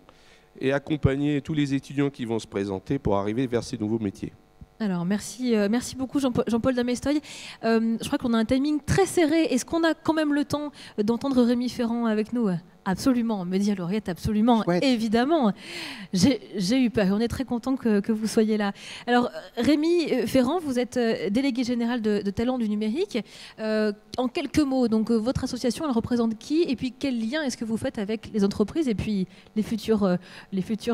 Speaker 11: et accompagner tous les étudiants qui vont se présenter pour arriver vers ces nouveaux métiers.
Speaker 1: Alors, merci beaucoup Jean-Paul Damestoy. Je crois qu'on a un timing très serré. Est-ce qu'on a quand même le temps d'entendre Rémi Ferrand avec nous? Absolument, me dit Lauriette, absolument,
Speaker 12: Chouette.
Speaker 1: Évidemment. J'ai eu peur, on est très content que vous soyez là. Alors, Rémi Ferrand, vous êtes délégué général de Talents du numérique. En quelques mots, donc votre association, elle représente qui? Et puis, quel lien est-ce que vous faites avec les entreprises et puis les futurs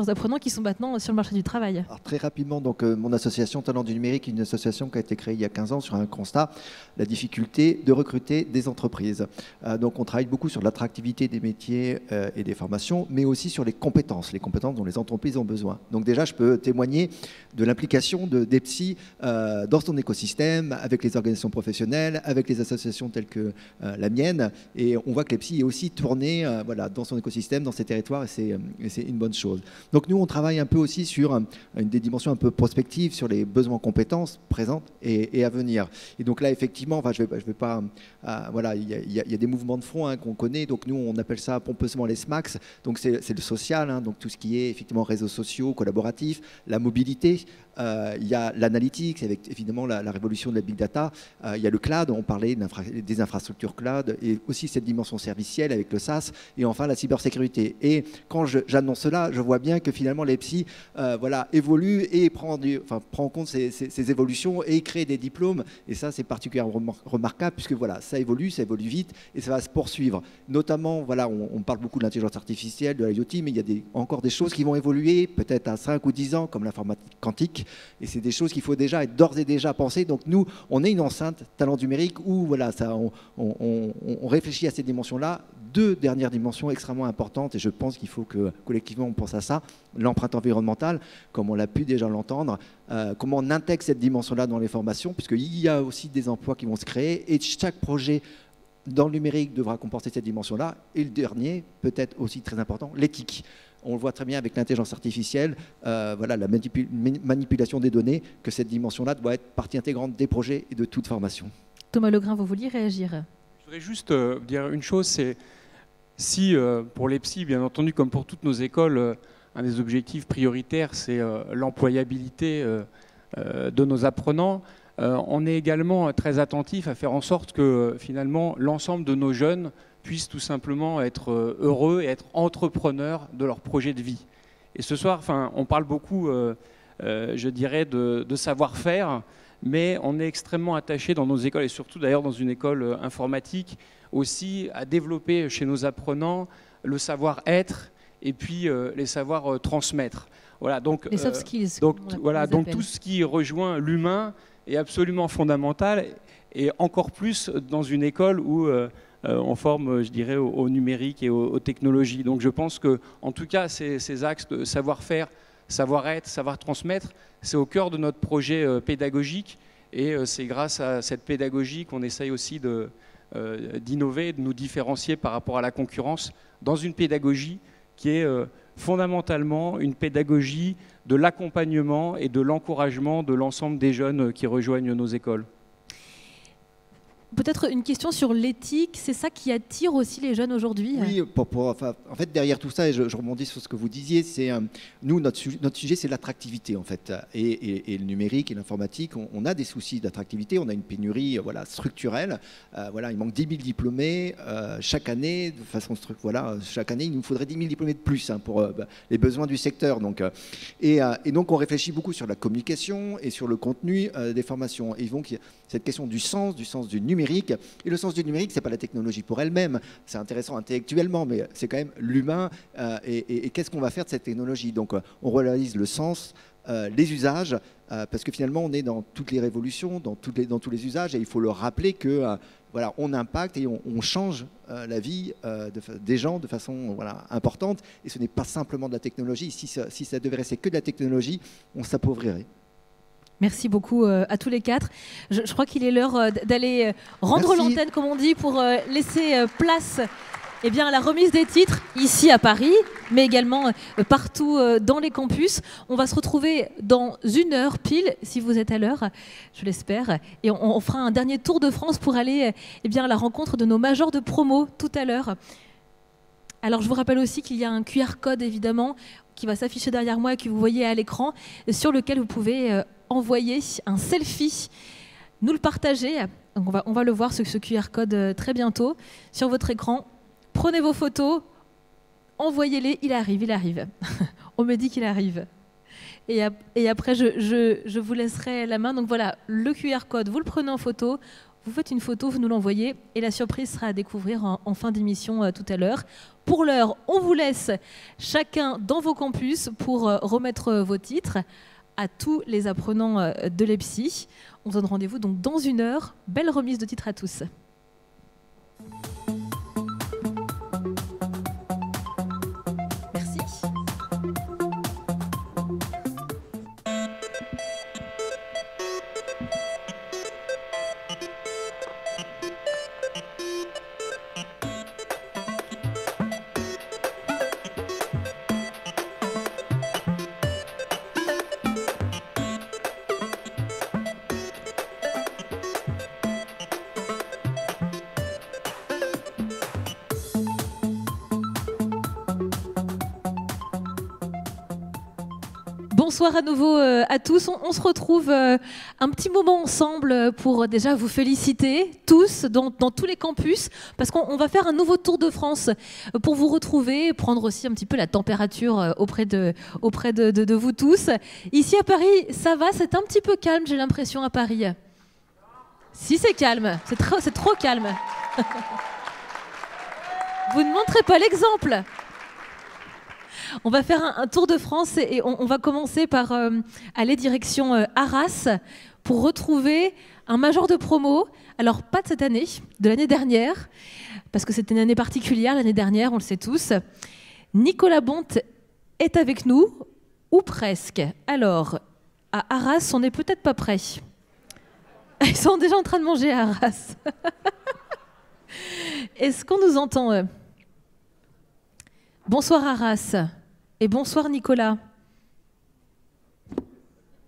Speaker 1: apprenants qui sont maintenant sur le marché du travail?
Speaker 12: Alors, très rapidement, donc, mon association Talents du numérique est une association qui a été créée il y a 15 ans sur un constat, la difficulté de recruter des entreprises. Donc, on travaille beaucoup sur l'attractivité des métiers et des formations, mais aussi sur les compétences dont les entreprises ont besoin. Donc déjà, je peux témoigner de l'implication d'EPSI dans son écosystème, avec les organisations professionnelles, avec les associations telles que la mienne, et on voit que l'EPSI est aussi tourné voilà, dans son écosystème, dans ses territoires, et c'est une bonne chose. Donc nous, on travaille un peu aussi sur des dimensions un peu prospectives, sur les besoins en compétences présentes et à venir. Et donc là, effectivement, enfin, je vais pas... voilà, il y a des mouvements de front qu'on connaît, donc nous, on appelle ça pompeusement les SMACs, donc c'est le social, donc tout ce qui est effectivement réseaux sociaux, collaboratifs, la mobilité, il y a l'analytics avec évidemment la révolution de la big data, il y a le cloud, on parlait des infrastructures cloud et aussi cette dimension servicielle avec le SaaS et enfin la cybersécurité. Et quand j'annonce cela, je vois bien que finalement l'EPSI voilà, évolue et prend en compte ces évolutions et crée des diplômes et ça c'est particulièrement remarquable puisque voilà, ça évolue vite et ça va se poursuivre. Notamment, voilà, on parle beaucoup de l'intelligence artificielle, de l'IoT, mais il y a encore des choses qui vont évoluer, peut-être à 5 ou 10 ans, comme l'informatique quantique. Et c'est des choses qu'il faut déjà être d'ores et déjà penser. Donc nous, on est une enceinte talent numérique où voilà, on réfléchit à ces dimensions-là. Deux dernières dimensions extrêmement importantes, et je pense qu'il faut que collectivement on pense à ça. L'empreinte environnementale, comme on l'a pu déjà l'entendre, comment on intègre cette dimension-là dans les formations, puisqu'il y a aussi des emplois qui vont se créer, et chaque projet dans le numérique devra comporter cette dimension-là. Et le dernier, peut-être aussi très important, l'éthique. On le voit très bien avec l'intelligence artificielle, voilà, la manipulation des données, que cette dimension-là doit être partie intégrante des projets et de toute formation.
Speaker 1: Thomas Legrain, vous vouliez réagir?
Speaker 10: Je voudrais juste dire une chose, c'est si pour l'EPSI, bien entendu, comme pour toutes nos écoles, un des objectifs prioritaires, c'est l'employabilité de nos apprenants, on est également très attentif à faire en sorte que finalement l'ensemble de nos jeunes puissent tout simplement être heureux et être entrepreneurs de leur projet de vie. Et ce soir, on parle beaucoup, je dirais, de savoir-faire, mais on est extrêmement attaché dans nos écoles, et surtout d'ailleurs dans une école informatique, aussi à développer chez nos apprenants le savoir-être et puis les savoirs transmettre. Voilà, donc,
Speaker 1: les soft skills.
Speaker 10: Donc tout ce qui rejoint l'humain est absolument fondamental, et encore plus dans une école où on forme, je dirais, au numérique et aux technologies. Donc je pense que, en tout cas, ces axes de savoir-faire, savoir-être, savoir-transmettre, c'est au cœur de notre projet pédagogique, et c'est grâce à cette pédagogie qu'on essaye aussi d'innover, de nous différencier par rapport à la concurrence, dans une pédagogie qui est fondamentalement une pédagogie de l'accompagnement et de l'encouragement de l'ensemble des jeunes qui rejoignent nos écoles.
Speaker 1: Peut-être une question sur l'éthique, c'est ça qui attire aussi les jeunes aujourd'hui?
Speaker 12: Oui, en fait, derrière tout ça, et je rebondis sur ce que vous disiez, c'est nous, notre sujet, c'est l'attractivité, en fait. Et le numérique et l'informatique, on a des soucis d'attractivité, on a une pénurie voilà, structurelle. Voilà, il manque 10 000 diplômés chaque année, de façon voilà, chaque année, il nous faudrait 10 000 diplômés de plus pour les besoins du secteur. Donc, et donc, on réfléchit beaucoup sur la communication et sur le contenu des formations. Et donc, cette question du sens du numérique. Et le sens du numérique, ce n'est pas la technologie pour elle-même. C'est intéressant intellectuellement, mais c'est quand même l'humain. Et qu'est-ce qu'on va faire de cette technologie? Donc, on réalise le sens, les usages, parce que finalement, on est dans toutes les révolutions, dans tous les usages, et il faut le rappeler que voilà, on impacte et on change la vie des gens de façon voilà, importante. Et ce n'est pas simplement de la technologie. Si ça devait rester que de la technologie, on s'appauvrirait.
Speaker 1: Merci beaucoup à tous les quatre. Je crois qu'il est l'heure d'aller rendre l'antenne, comme on dit, pour laisser place à la remise des titres ici à Paris, mais également partout dans les campus. On va se retrouver dans 1 heure pile, si vous êtes à l'heure, je l'espère. Et on fera un dernier tour de France pour aller à la rencontre de nos majors de promo tout à l'heure. Alors je vous rappelle aussi qu'il y a un QR code, évidemment, qui va s'afficher derrière moi et que vous voyez à l'écran, sur lequel vous pouvez envoyer un selfie, nous le partager. Donc on va le voir, ce QR code, très bientôt sur votre écran. Prenez vos photos, envoyez-les, il arrive, il arrive. On me dit qu'il arrive. Et après, je vous laisserai la main. Donc voilà, le QR code, vous le prenez en photo, vous faites une photo, vous nous l'envoyez, et la surprise sera à découvrir en fin d'émission tout à l'heure. Pour l'heure, on vous laisse chacun dans vos campus pour remettre vos titres à tous les apprenants de l'EPSI. On se donne rendez-vous donc dans 1 heure. Belle remise de titres à tous. Merci. Bonsoir à nouveau à tous. On se retrouve un petit moment ensemble pour déjà vous féliciter tous dans tous les campus parce qu'on va faire un nouveau tour de France pour vous retrouver, prendre aussi un petit peu la température auprès de vous tous. Ici à Paris, ça va, c'est un petit peu calme, j'ai l'impression à Paris. Si, c'est calme, c'est trop calme. Vous ne montrez pas l'exemple. On va faire un tour de France et on va commencer par aller direction Arras pour retrouver un major de promo. Alors, pas de cette année, de l'année dernière, parce que c'était une année particulière l'année dernière, on le sait tous. Nicolas Bonte est avec nous, ou presque. Alors, à Arras, on n'est peut-être pas prêts. Ils sont déjà en train de manger à Arras. Est-ce qu'on nous entend ? Bonsoir Arras et bonsoir Nicolas.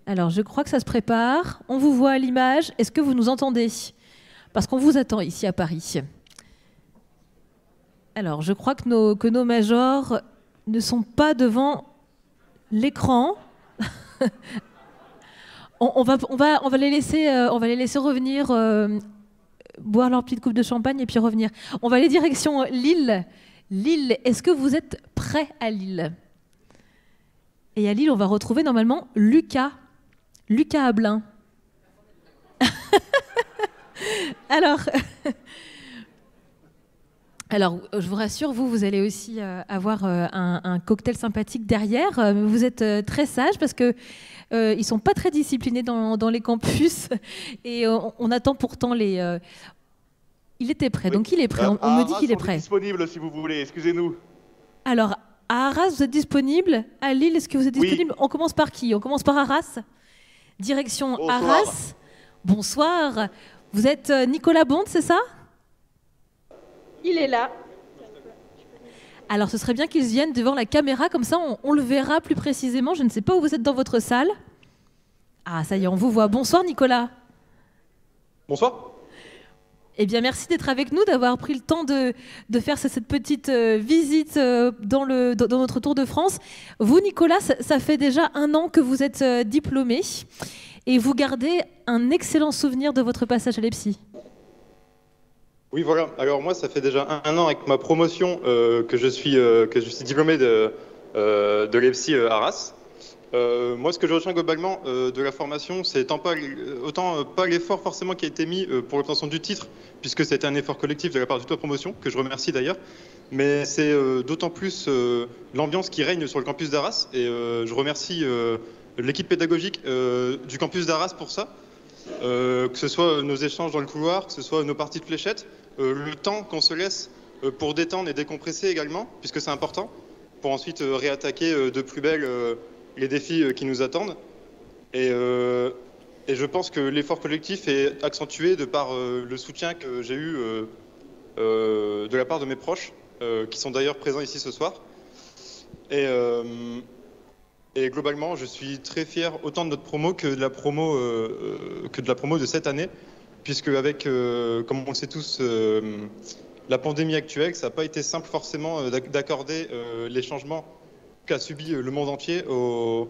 Speaker 1: Alors je crois que ça se prépare. On vous voit à l'image. Est-ce que vous nous entendez ? Parce qu'on vous attend ici à Paris. Alors je crois que nos majors ne sont pas devant l'écran. on va les laisser revenir boire leur petite coupe de champagne et puis revenir. On va aller direction Lille. Lille, est-ce que vous êtes prêts à Lille ? Et à Lille, on va retrouver normalement Lucas Ablin. Alors, je vous rassure, vous allez aussi avoir un cocktail sympathique derrière. Vous êtes très sages parce que ils sont pas très disciplinés dans les campus et on attend pourtant les. Il était prêt, oui. Donc il est prêt. On me dit qu'il est prêt.
Speaker 13: Disponible si vous voulez, excusez-nous.
Speaker 1: Alors, à Arras, vous êtes disponible. À Lille, est-ce que vous êtes disponible ? Oui. On commence par qui ? On commence par Arras. Direction bonsoir. Arras. Bonsoir. Vous êtes Nicolas Bonte, c'est ça ?
Speaker 14: Il est là.
Speaker 1: Alors, ce serait bien qu'ils viennent devant la caméra, comme ça on le verra plus précisément. Je ne sais pas où vous êtes dans votre salle. Ah, ça y est, on vous voit. Bonsoir Nicolas.
Speaker 13: Bonsoir.
Speaker 1: Eh bien, merci d'être avec nous, d'avoir pris le temps de faire cette petite visite dans notre Tour de France. Vous, Nicolas, ça fait déjà 1 an que vous êtes diplômé et vous gardez un excellent souvenir de votre passage à l'EPSI.
Speaker 13: Oui, voilà. Alors moi, ça fait déjà 1 an avec ma promotion que je suis diplômé de l'EPSI Arras. Moi, ce que je retiens globalement de la formation, c'est autant pas l'effort forcément qui a été mis pour l'obtention du titre, puisque c'était un effort collectif de la part du tour de promotion, que je remercie d'ailleurs, mais c'est d'autant plus l'ambiance qui règne sur le campus d'Arras, et je remercie l'équipe pédagogique du campus d'Arras pour ça, que ce soit nos échanges dans le couloir, que ce soit nos parties de fléchettes, le temps qu'on se laisse pour détendre et décompresser également, puisque c'est important, pour ensuite réattaquer de plus belle les défis qui nous attendent. Et je pense que l'effort collectif est accentué de par le soutien que j'ai eu de la part de mes proches, qui sont d'ailleurs présents ici ce soir. Et globalement, je suis très fier autant de notre promo que de la promo de cette année, puisque avec, comme on le sait tous, la pandémie actuelle, ça n'a pas été simple forcément d'accorder les changements qu'a subi le monde entier au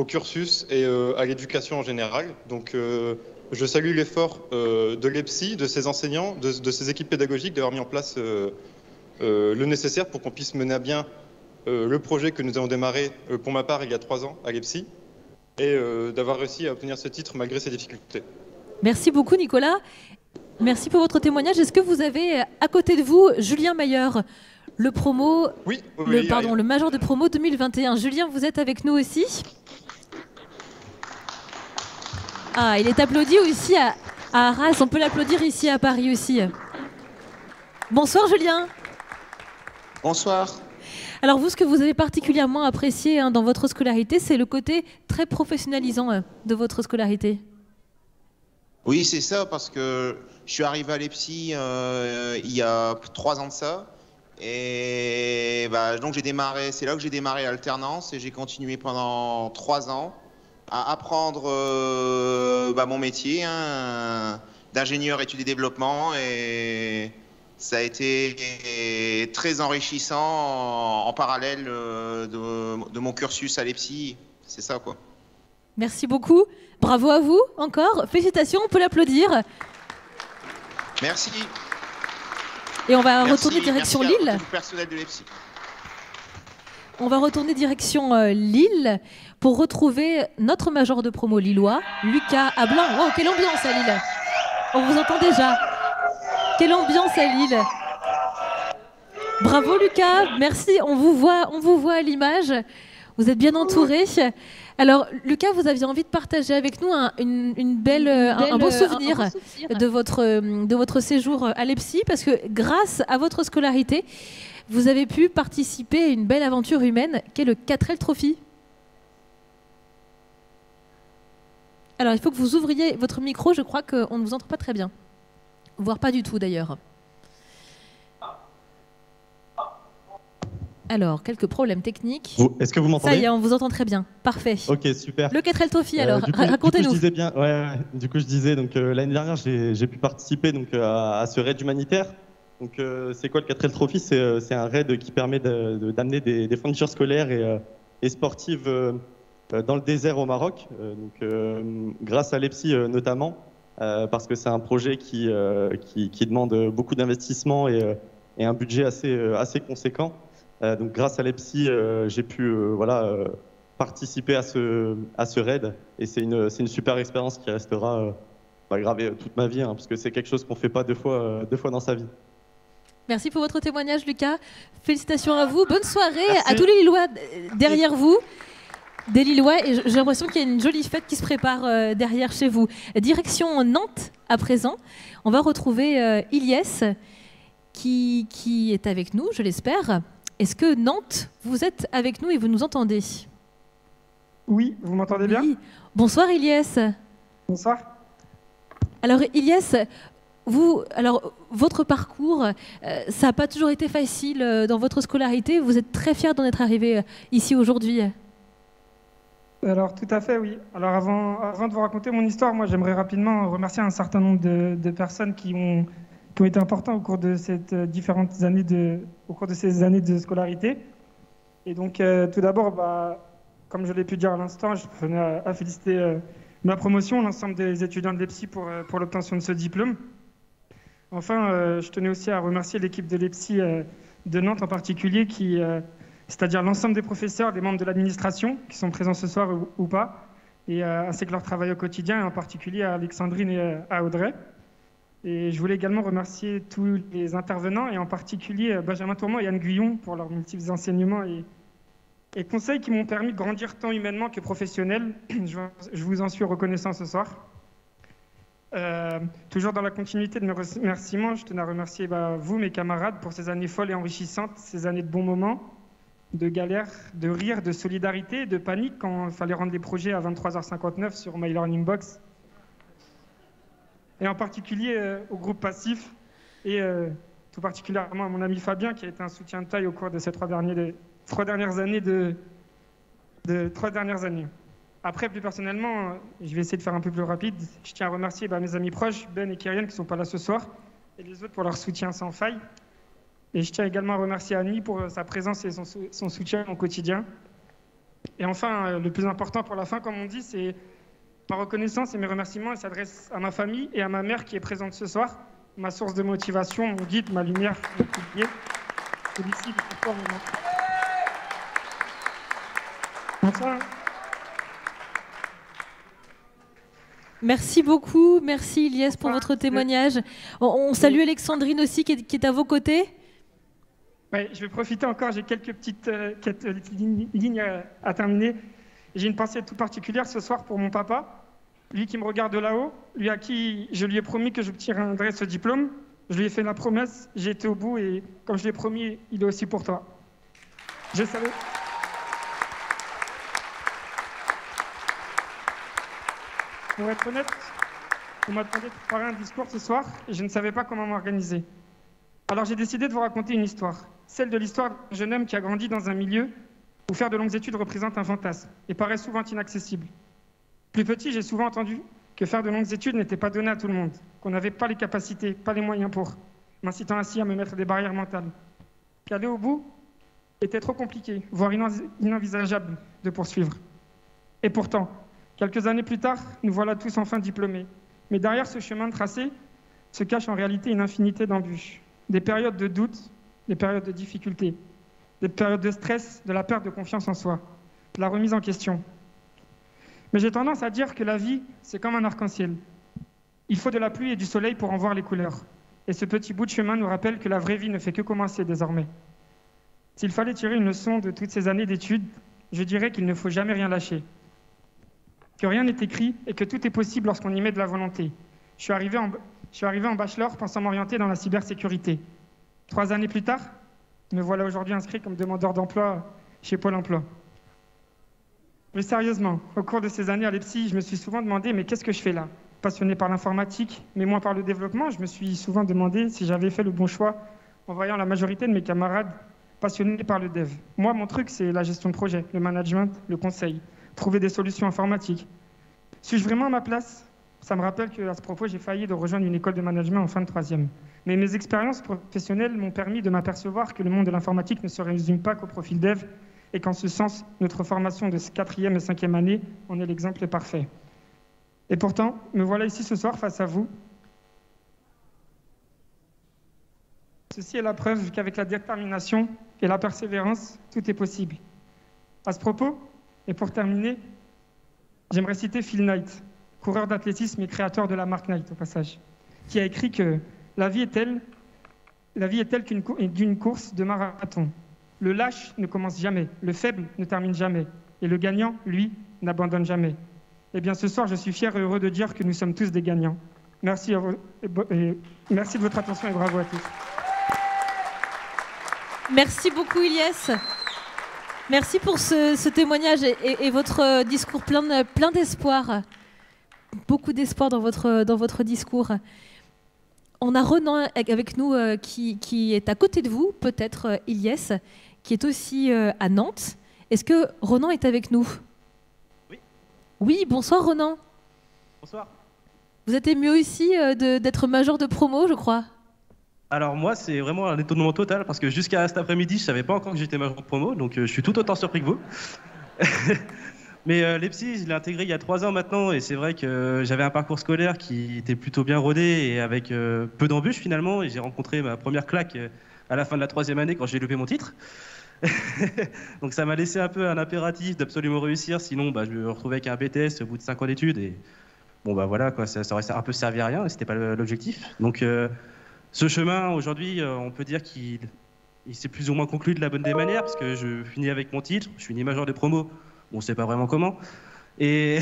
Speaker 13: cursus et à l'éducation en général. Donc je salue l'effort de l'EPSI, de ses enseignants, de ses équipes pédagogiques d'avoir mis en place le nécessaire pour qu'on puisse mener à bien le projet que nous avons démarré, pour ma part, il y a 3 ans à l'EPSI, et d'avoir réussi à obtenir ce titre malgré ces difficultés.
Speaker 1: Merci beaucoup, Nicolas. Merci pour votre témoignage. Est-ce que vous avez à côté de vous Julien Mayer, le promo, le major de promo 2021. Julien, vous êtes avec nous aussi? Ah, il est applaudi aussi à Arras. On peut l'applaudir ici à Paris aussi. Bonsoir Julien.
Speaker 15: Bonsoir.
Speaker 1: Alors vous, ce que vous avez particulièrement apprécié dans votre scolarité, c'est le côté très professionnalisant de votre scolarité.
Speaker 15: Oui, c'est ça, parce que je suis arrivé à l'EPSI il y a 3 ans de ça. Et donc c'est là que j'ai démarré l'alternance et j'ai continué pendant 3 ans à apprendre mon métier d'ingénieur études et développement, et ça a été très enrichissant en parallèle de mon cursus à l'EPSI. C'est ça, quoi.
Speaker 1: Merci beaucoup. Bravo à vous encore. Félicitations, on peut l'applaudir.
Speaker 15: Merci.
Speaker 1: Et on va retourner direction Lille.
Speaker 15: Personnel de l'EPSI.
Speaker 1: On va retourner direction Lille pour retrouver notre major de promo lillois, Lucas Ablan. Wow, quelle ambiance à Lille. On vous entend déjà. Quelle ambiance à Lille. Bravo Lucas, merci. On vous voit à l'image. Vous êtes bien entouré. Alors Lucas, vous aviez envie de partager avec nous un beau souvenir de votre séjour à l'EPSI, parce que grâce à votre scolarité, vous avez pu participer à une belle aventure humaine qu'est le 4L Trophy. Alors il faut que vous ouvriez votre micro, je crois qu'on ne vous entend pas très bien. Voire pas du tout d'ailleurs. Alors, quelques problèmes techniques.
Speaker 16: Est-ce que vous m'entendez?
Speaker 1: Ça y est, on vous entend très bien. Parfait.
Speaker 16: Ok, super.
Speaker 1: Le 4L Trophy, alors, racontez-nous.
Speaker 16: Du coup, je disais bien, du coup, je disais, donc l'année dernière, j'ai pu participer à ce raid humanitaire. Donc, c'est quoi le 4L Trophy? C'est un raid qui permet d'amener des fournitures scolaires et sportives dans le désert au Maroc. Grâce à l'EPSI notamment, parce que c'est un projet qui demande beaucoup d'investissement et un budget assez conséquent. Donc grâce à l'EPSI, j'ai pu participer à ce raid, et c'est une super expérience qui restera gravée toute ma vie, parce que c'est quelque chose qu'on ne fait pas deux fois dans sa vie.
Speaker 1: Merci pour votre témoignage, Lucas. Félicitations à vous. Bonne soirée. Merci à tous les Lillois derrière vous. Des Lillois, et j'ai l'impression qu'il y a une jolie fête qui se prépare derrière chez vous. Direction Nantes à présent. On va retrouver Ilyes qui est avec nous, je l'espère. Est-ce que Nantes, vous êtes avec nous et vous nous entendez?
Speaker 17: Oui, vous m'entendez bien?
Speaker 1: Bonsoir Ilyes.
Speaker 17: Bonsoir.
Speaker 1: Alors Ilyes, votre parcours, ça n'a pas toujours été facile dans votre scolarité. Vous êtes très fier d'en être arrivé ici aujourd'hui.
Speaker 17: Alors tout à fait, oui. Alors avant de vous raconter mon histoire, moi j'aimerais rapidement remercier un certain nombre de personnes qui ont été importantes au cours de ces années de scolarité. Et donc tout d'abord, comme je l'ai pu dire à l'instant, je tenais à féliciter ma promotion, l'ensemble des étudiants de l'EPSI pour l'obtention de ce diplôme. Enfin, je tenais aussi à remercier l'équipe de l'EPSI de Nantes en particulier, c'est-à-dire l'ensemble des professeurs, des membres de l'administration qui sont présents ce soir ou pas, ainsi que leur travail au quotidien, et en particulier à Alexandrine et à Audrey. Et je voulais également remercier tous les intervenants, et en particulier Benjamin Tourmont et Yann Guyon pour leurs multiples enseignements et conseils qui m'ont permis de grandir tant humainement que professionnel. Je vous en suis reconnaissant ce soir. Toujours dans la continuité de mes remerciements, je tenais à remercier vous, mes camarades, pour ces années folles et enrichissantes, ces années de bons moments, de galères, de rires, de solidarité, de panique quand il fallait rendre les projets à 23h59 sur My Learning Box. Et en particulier au groupe Passif, et tout particulièrement à mon ami Fabien, qui a été un soutien de taille au cours de ces trois dernières années. Après, plus personnellement, je vais essayer de faire un peu plus rapide. Je tiens à remercier mes amis proches, Ben et Kyrian, qui ne sont pas là ce soir, et les autres pour leur soutien sans faille. Et je tiens également à remercier Annie pour sa présence et son soutien au quotidien. Et enfin, le plus important pour la fin, comme on dit, c'est ma reconnaissance et mes remerciements s'adressent à ma famille et à ma mère qui est présente ce soir, ma source de motivation, mon guide, ma lumière, mon pilier. Félicite, c'est fort, Ronan. Bonsoir.
Speaker 1: Merci beaucoup, merci Ilyes pour votre témoignage. On salue Alexandrine aussi qui est à vos côtés.
Speaker 17: Ouais, je vais profiter encore, j'ai quelques petites lignes à terminer. J'ai une pensée tout particulière ce soir pour mon papa, lui qui me regarde de là-haut, lui à qui je lui ai promis que j'obtiendrais ce diplôme. Je lui ai fait la promesse, j'ai été au bout et comme je l'ai promis, il est aussi pour toi. Je savais. Pour être honnête, on m'a demandé de préparer un discours ce soir et je ne savais pas comment m'organiser. Alors j'ai décidé de vous raconter une histoire, celle de l'histoire d'un jeune homme qui a grandi dans un milieu où faire de longues études représente un fantasme et paraît souvent inaccessible. Plus petit, j'ai souvent entendu que faire de longues études n'était pas donné à tout le monde, qu'on n'avait pas les capacités, pas les moyens pour, m'incitant ainsi à me mettre des barrières mentales. Qu'aller au bout était trop compliqué, voire inenvisageable de poursuivre. Et pourtant, quelques années plus tard, nous voilà tous enfin diplômés. Mais derrière ce chemin tracé se cache en réalité une infinité d'embûches. Des périodes de doute, des périodes de difficulté, des périodes de stress, de la perte de confiance en soi, de la remise en question. Mais j'ai tendance à dire que la vie, c'est comme un arc-en-ciel. Il faut de la pluie et du soleil pour en voir les couleurs. Et ce petit bout de chemin nous rappelle que la vraie vie ne fait que commencer désormais. S'il fallait tirer une leçon de toutes ces années d'études, je dirais qu'il ne faut jamais rien lâcher. Que rien n'est écrit et que tout est possible lorsqu'on y met de la volonté. Je suis arrivé en bachelor pensant m'orienter dans la cybersécurité. 3 années plus tard, me voilà aujourd'hui inscrit comme demandeur d'emploi chez Pôle emploi. Mais sérieusement, au cours de ces années à l'EPSI, je me suis souvent demandé, mais qu'est-ce que je fais là? Passionné par l'informatique, mais moins par le développement, je me suis souvent demandé si j'avais fait le bon choix en voyant la majorité de mes camarades passionnés par le dev. Moi, mon truc, c'est la gestion de projet, le management, le conseil, trouver des solutions informatiques. Suis-je vraiment à ma place? Ça me rappelle qu'à ce propos, j'ai failli de rejoindre une école de management en fin de 3e. Mais mes expériences professionnelles m'ont permis de m'apercevoir que le monde de l'informatique ne se résume pas qu'au profil dev et qu'en ce sens, notre formation de 4e et 5e année en est l'exemple parfait. Et pourtant, me voilà ici ce soir face à vous. Ceci est la preuve qu'avec la détermination et la persévérance, tout est possible. À ce propos, et pour terminer, j'aimerais citer Phil Knight, coureur d'athlétisme et créateur de la marque Knight au passage, qui a écrit que la vie est telle qu'une course de marathon. Le lâche ne commence jamais, le faible ne termine jamais, et le gagnant, lui, n'abandonne jamais. Eh bien, ce soir, je suis fier et heureux de dire que nous sommes tous des gagnants. Merci, merci de votre attention et bravo à tous.
Speaker 1: Merci beaucoup, Ilyes. Merci pour ce témoignage et votre discours plein d'espoir. Beaucoup d'espoir dans votre discours. On a Ronan avec nous qui est à côté de vous, peut-être Ilyes, qui est aussi à Nantes. Est-ce que Ronan est avec nous?
Speaker 18: Oui.
Speaker 1: Oui, bonsoir Ronan.
Speaker 18: Bonsoir.
Speaker 1: Vous êtes ému aussi d'être major de promo, je crois.
Speaker 18: Alors moi, c'est vraiment un étonnement total parce que jusqu'à cet après-midi, je ne savais pas encore que j'étais major de promo, donc je suis tout autant surpris que vous. Mais l'EPSI, je l'ai intégré il y a 3 ans maintenant et c'est vrai que j'avais un parcours scolaire qui était plutôt bien rodé et avec peu d'embûches finalement. Et j'ai rencontré ma première claque à la fin de la 3e année quand j'ai loupé mon titre. Donc ça m'a laissé un peu un impératif d'absolument réussir, sinon je me retrouvais avec un BTS au bout de 5 ans d'études et bon voilà quoi, ça aurait un peu servi à rien et c'était pas l'objectif. Donc ce chemin aujourd'hui, on peut dire qu'il s'est plus ou moins conclu de la bonne des manières parce que je finis avec mon titre, je finis major de promo. On ne sait pas vraiment comment. Et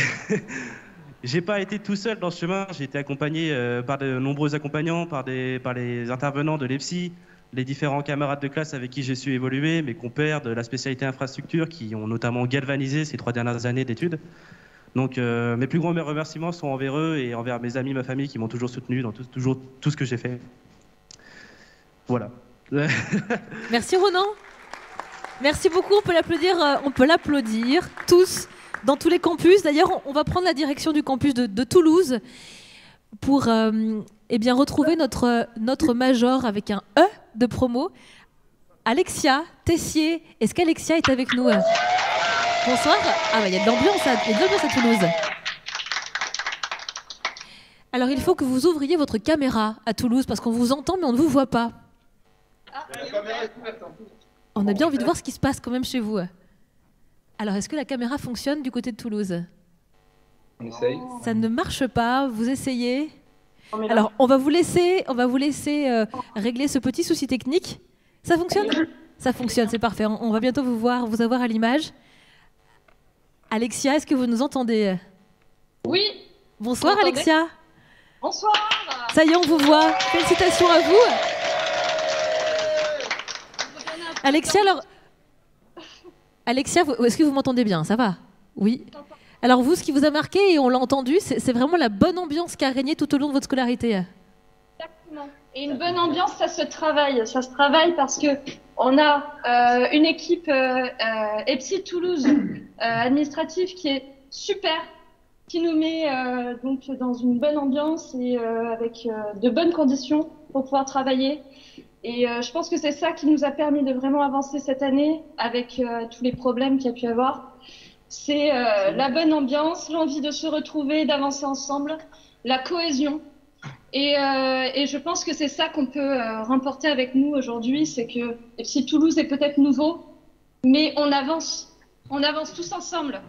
Speaker 18: j'ai pas été tout seul dans ce chemin. J'ai été accompagné par de nombreux accompagnants, par les intervenants de l'EPSI, les différents camarades de classe avec qui j'ai su évoluer, mes compères de la spécialité infrastructure qui ont notamment galvanisé ces 3 dernières années d'études. Donc mes plus grands remerciements sont envers eux et envers mes amis, ma famille qui m'ont toujours soutenu dans tout ce que j'ai fait. Voilà.
Speaker 1: Merci Ronan. Merci beaucoup, on peut l'applaudir tous, dans tous les campus. D'ailleurs, on va prendre la direction du campus de Toulouse pour retrouver notre major avec un E de promo, Alexia Tessier. Est-ce qu'Alexia est avec nous? Bonsoir. Ah il y a de l'ambiance à Toulouse. Alors, il faut que vous ouvriez votre caméra à Toulouse parce qu'on vous entend mais on ne vous voit pas. On a bien envie de voir ce qui se passe quand même chez vous. Alors, est-ce que la caméra fonctionne du côté de Toulouse?
Speaker 2: On essaye.
Speaker 1: Ça ne marche pas, vous essayez. Alors, on va vous laisser régler ce petit souci technique. Ça fonctionne? Ça fonctionne, c'est parfait. On va bientôt vous avoir à l'image. Alexia, est-ce que vous nous entendez?
Speaker 14: Oui.
Speaker 1: Bonsoir Alexia.
Speaker 14: Bonsoir.
Speaker 1: Ça y est, on vous voit. Félicitations à vous. Alexia, alors... Alexia, est-ce que vous m'entendez bien? Ça va? Oui. Alors vous, ce qui vous a marqué, et on l'a entendu, c'est vraiment la bonne ambiance qui a régné tout au long de votre scolarité.
Speaker 14: Exactement. Et une bonne ambiance, ça se travaille. Ça se travaille parce que on a une équipe EPSI Toulouse administrative qui est super, qui nous met donc dans une bonne ambiance et avec de bonnes conditions pour pouvoir travailler. Et je pense que c'est ça qui nous a permis de vraiment avancer cette année avec tous les problèmes qu'il y a pu y avoir. C'est la bonne ambiance, l'envie de se retrouver, d'avancer ensemble, la cohésion. Et je pense que c'est ça qu'on peut remporter avec nous aujourd'hui, c'est que si Toulouse est peut-être nouveau, mais on avance tous ensemble.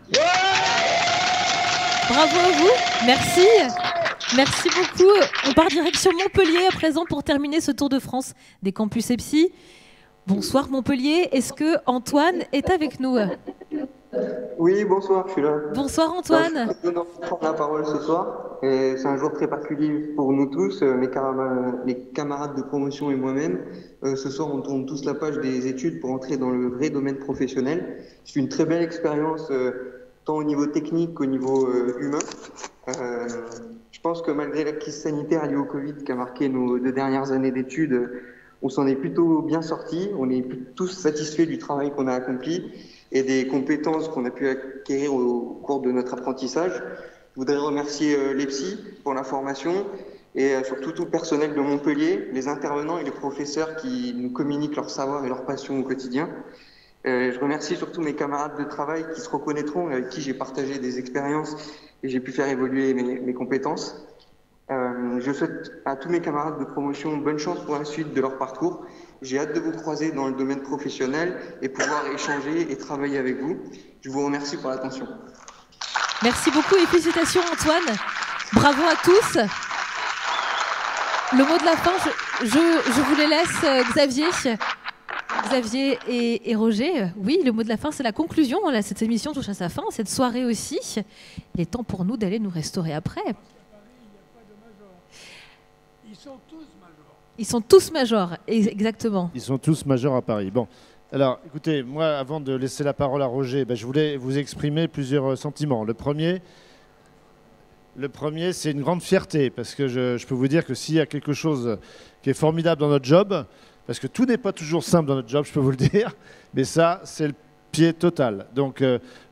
Speaker 1: Bravo à vous, merci. Merci beaucoup. On part direction Montpellier à présent pour terminer ce tour de France des campus EPSI. Bonsoir Montpellier, est-ce que Antoine est avec nous?
Speaker 19: Oui, bonsoir, je suis là.
Speaker 1: Bonsoir Antoine.
Speaker 19: Alors, je suis content de prendre la parole ce soir. C'est un jour très particulier pour nous tous, mes camarades de promotion et moi-même. Ce soir, on tourne tous la page des études pour entrer dans le vrai domaine professionnel. C'est une très belle expérience, tant au niveau technique qu'au niveau humain. Je pense que malgré la crise sanitaire liée au Covid qui a marqué nos 2 dernières années d'études, on s'en est plutôt bien sortis. On est tous satisfaits du travail qu'on a accompli et des compétences qu'on a pu acquérir au cours de notre apprentissage. Je voudrais remercier l'EPSI pour la formation et surtout tout le personnel de Montpellier, les intervenants et les professeurs qui nous communiquent leur savoir et leur passion au quotidien. Je remercie surtout mes camarades de travail qui se reconnaîtront, avec qui j'ai partagé des expériences et j'ai pu faire évoluer mes compétences. Je souhaite à tous mes camarades de promotion bonne chance pour la suite de leur parcours. J'ai hâte de vous croiser dans le domaine professionnel et pouvoir échanger et travailler avec vous. Je vous remercie pour l'attention.
Speaker 1: Merci beaucoup et félicitations Antoine. Bravo à tous. Le mot de la fin, je vous les laisse, Xavier et Roger. Oui, le mot de la fin, c'est la conclusion. Voilà, cette émission touche à sa fin, cette soirée aussi. Il est temps pour nous d'aller nous restaurer après. Ils sont tous majors, exactement.
Speaker 9: Ils sont tous majors à Paris. Bon, alors écoutez, moi, avant de laisser la parole à Roger, je voulais vous exprimer plusieurs sentiments. Le premier, c'est une grande fierté, parce que je peux vous dire que s'il y a quelque chose qui est formidable dans notre job, parce que tout n'est pas toujours simple dans notre job, je peux vous le dire, mais ça, c'est le pied total. Donc,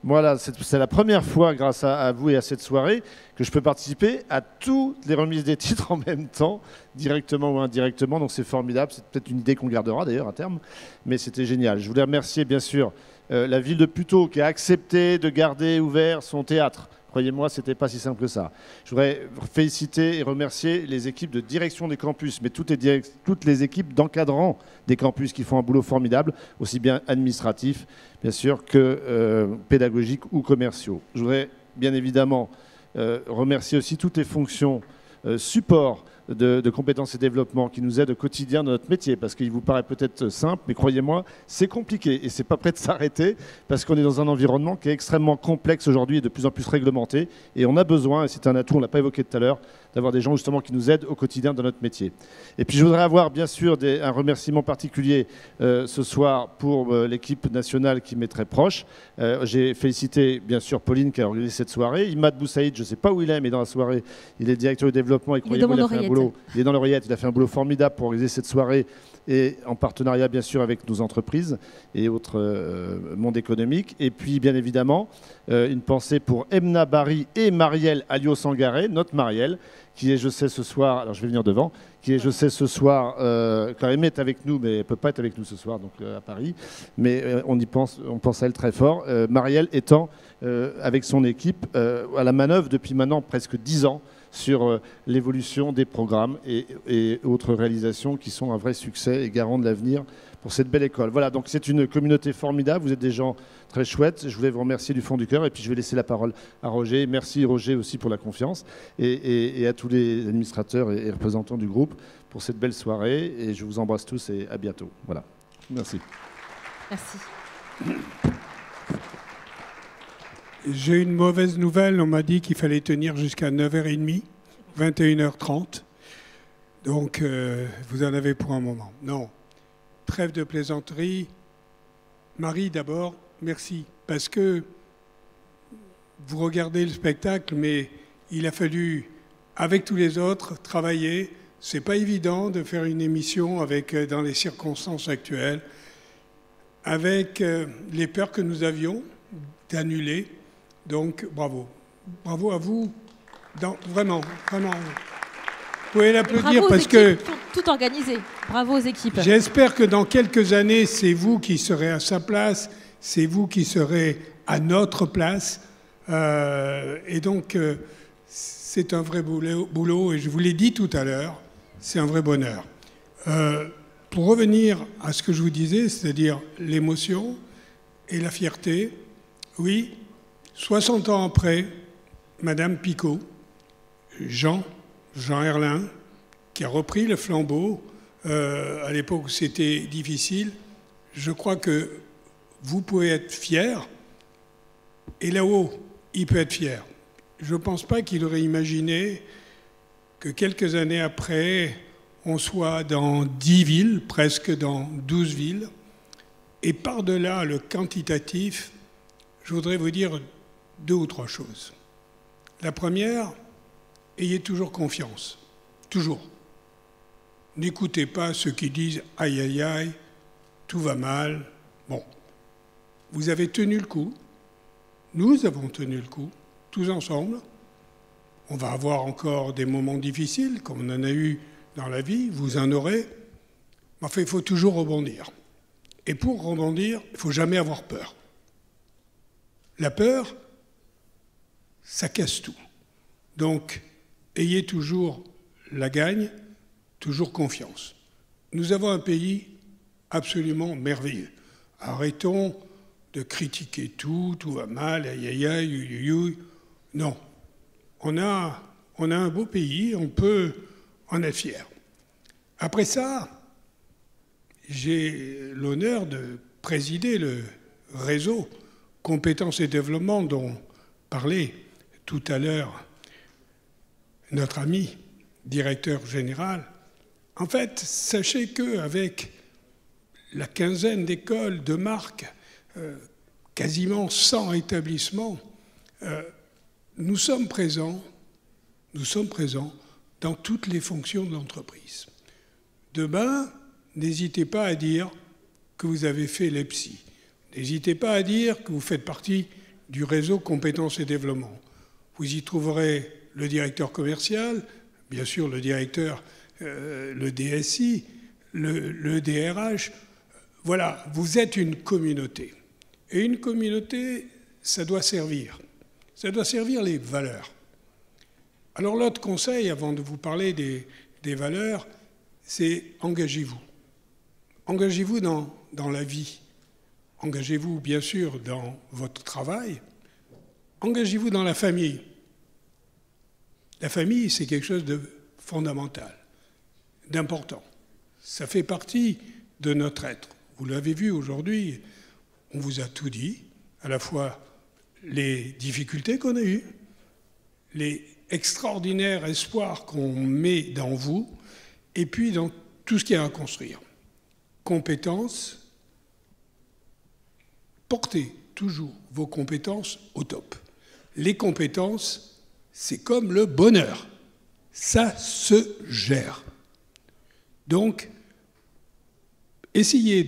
Speaker 9: moi, là, c'est la première fois, grâce à vous et à cette soirée, que je peux participer à toutes les remises des titres en même temps, directement ou indirectement. Donc, c'est formidable. C'est peut-être une idée qu'on gardera, d'ailleurs, à terme. Mais c'était génial. Je voulais remercier, bien sûr, la ville de Puteaux qui a accepté de garder ouvert son théâtre. Croyez-moi, ce n'était pas si simple que ça. Je voudrais féliciter et remercier les équipes de direction des campus, mais toutes les équipes d'encadrants des campus qui font un boulot formidable, aussi bien administratif, bien sûr, que pédagogiques ou commerciaux. Je voudrais bien évidemment remercier aussi toutes les fonctions support de compétences et développement qui nous aident au quotidien dans notre métier, parce qu'il vous paraît peut-être simple, mais croyez-moi, c'est compliqué et c'est pas prêt de s'arrêter, parce qu'on est dans un environnement qui est extrêmement complexe aujourd'hui et de plus en plus réglementé, et on a besoin, et c'est un atout, on l'a pas évoqué tout à l'heure, d'avoir des gens justement qui nous aident au quotidien dans notre métier. Et puis je voudrais avoir bien sûr un remerciement particulier ce soir pour l'équipe nationale qui m'est très proche. J'ai félicité bien sûr Pauline qui a organisé cette soirée. Imad Boussaïd, je ne sais pas où il est, mais dans la soirée, il est directeur du développement et croyez-moi, il a fait un boulot. Il est dans l'oreillette, il a fait un boulot formidable pour organiser cette soirée et en partenariat bien sûr avec nos entreprises et autres mondes économiques. Et puis bien évidemment, une pensée pour Emna Barry et Marielle Alliot-Sangaré, notre Marielle, qui est, je sais, ce soir, alors je vais venir devant, qui est, je sais, ce soir, quand même est avec nous, mais elle ne peut pas être avec nous ce soir, donc à Paris, mais on pense à elle très fort. Marielle étant avec son équipe à la manœuvre depuis maintenant presque 10 ans sur l'évolution des programmes et autres réalisations qui sont un vrai succès et garant de l'avenir pour cette belle école. Voilà, donc c'est une communauté formidable, vous êtes des gens très chouettes. Je voulais vous remercier du fond du cœur et puis je vais laisser la parole à Roger. Merci Roger aussi pour la confiance et à tous les administrateurs et représentants du groupe pour cette belle soirée. Et je vous embrasse tous et à bientôt. Voilà, merci.
Speaker 1: Merci.
Speaker 6: J'ai une mauvaise nouvelle, on m'a dit qu'il fallait tenir jusqu'à 9h30, 21h30. Donc vous en avez pour un moment. Non, trêve de plaisanterie. Marie d'abord, merci. Parce que vous regardez le spectacle, mais il a fallu, avec tous les autres, travailler. C'est pas évident de faire une émission avec, dans les circonstances actuelles, avec les peurs que nous avions d'annuler. Donc, bravo. Bravo à vous. Vraiment, vraiment. Vous pouvez l'applaudir parce que...
Speaker 1: Tout organisé. Bravo aux équipes.
Speaker 6: J'espère que dans quelques années, c'est vous qui serez à sa place, c'est vous qui serez à notre place. Et donc, c'est un vrai boulot. Et je vous l'ai dit tout à l'heure, c'est un vrai bonheur. Pour revenir à ce que je vous disais, c'est-à-dire l'émotion et la fierté, oui, 60 ans après, Madame Picot, Jean Herlin, qui a repris le flambeau à l'époque où c'était difficile, je crois que vous pouvez être fiers, et là-haut, il peut être fier. Je ne pense pas qu'il aurait imaginé que quelques années après, on soit dans 10 villes, presque dans 12 villes, et par-delà le quantitatif, je voudrais vous dire 2 ou 3 choses. La première, ayez toujours confiance, toujours. N'écoutez pas ceux qui disent « aïe, aïe, aïe, tout va mal ». Bon, vous avez tenu le coup, nous avons tenu le coup, tous ensemble. On va avoir encore des moments difficiles, comme on en a eu dans la vie, vous en aurez. Mais enfin, il faut toujours rebondir. Et pour rebondir, il ne faut jamais avoir peur. La peur, ça casse tout. Donc, ayez toujours la gagne, toujours confiance. Nous avons un pays absolument merveilleux. Arrêtons de critiquer tout va mal, aïe aïe aïe, non. On a un beau pays, on peut en être fier. Après ça, j'ai l'honneur de présider le réseau compétences et développement dont parlait tout à l'heure notre ami directeur général. En fait, sachez qu'avec la quinzaine d'écoles, de marques, quasiment 100 établissements, nous sommes présents dans toutes les fonctions de l'entreprise. Demain, n'hésitez pas à dire que vous avez fait l'EPSI. N'hésitez pas à dire que vous faites partie du réseau compétences et développement. Vous y trouverez le directeur commercial, bien sûr le directeur, le DSI, le DRH. Voilà, vous êtes une communauté. Et une communauté, ça doit servir. Ça doit servir les valeurs. Alors l'autre conseil, avant de vous parler des valeurs, c'est engagez-vous. Engagez-vous dans la vie. Engagez-vous, bien sûr, dans votre travail. Engagez-vous dans la famille. La famille, c'est quelque chose de fondamental, d'important. Ça fait partie de notre être. Vous l'avez vu aujourd'hui, on vous a tout dit, à la fois les difficultés qu'on a eues, les extraordinaires espoirs qu'on met dans vous, et puis dans tout ce qu'il y a à construire. Compétences, portez toujours vos compétences au top. Les compétences, c'est comme le bonheur. Ça se gère. Donc, essayez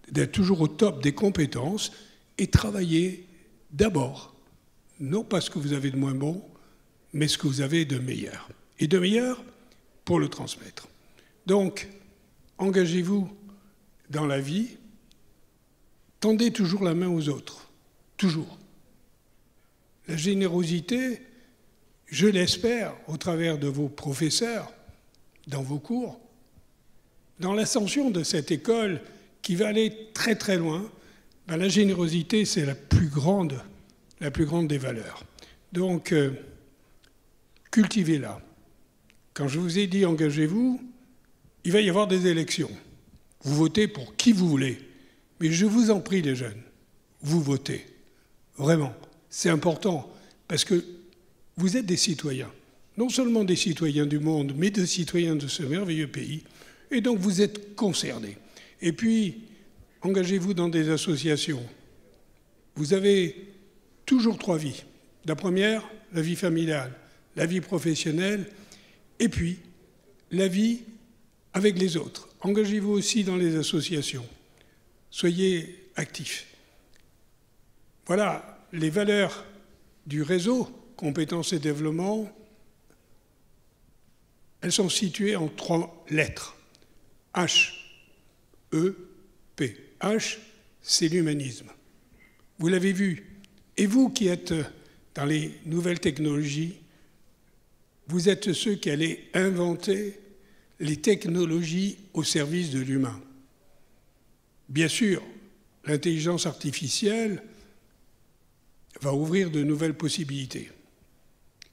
Speaker 6: d'être toujours au top des compétences et travaillez d'abord, non pas ce que vous avez de moins bon, mais ce que vous avez de meilleur. Et de meilleur pour le transmettre. Donc, engagez-vous dans la vie, tendez toujours la main aux autres. Toujours. La générosité, je l'espère, au travers de vos professeurs, dans vos cours, dans l'ascension de cette école qui va aller très très loin, ben la générosité, c'est la plus grande des valeurs. Donc, cultivez-la. Quand je vous ai dit engagez-vous, il va y avoir des élections. Vous votez pour qui vous voulez. Mais je vous en prie, les jeunes, vous votez. Vraiment, c'est important, parce que vous êtes des citoyens. Non seulement des citoyens du monde, mais des citoyens de ce merveilleux pays. Et donc, vous êtes concernés. Et puis, engagez-vous dans des associations. Vous avez toujours 3 vies. La première, la vie familiale, la vie professionnelle, et puis la vie avec les autres. Engagez-vous aussi dans les associations. Soyez actifs. Voilà les valeurs du réseau compétences et développement. Elles sont situées en 3 lettres. H, E, P. H, c'est l'humanisme. Vous l'avez vu. Et vous qui êtes dans les nouvelles technologies, vous êtes ceux qui allez inventer les technologies au service de l'humain. Bien sûr, l'intelligence artificielle va ouvrir de nouvelles possibilités.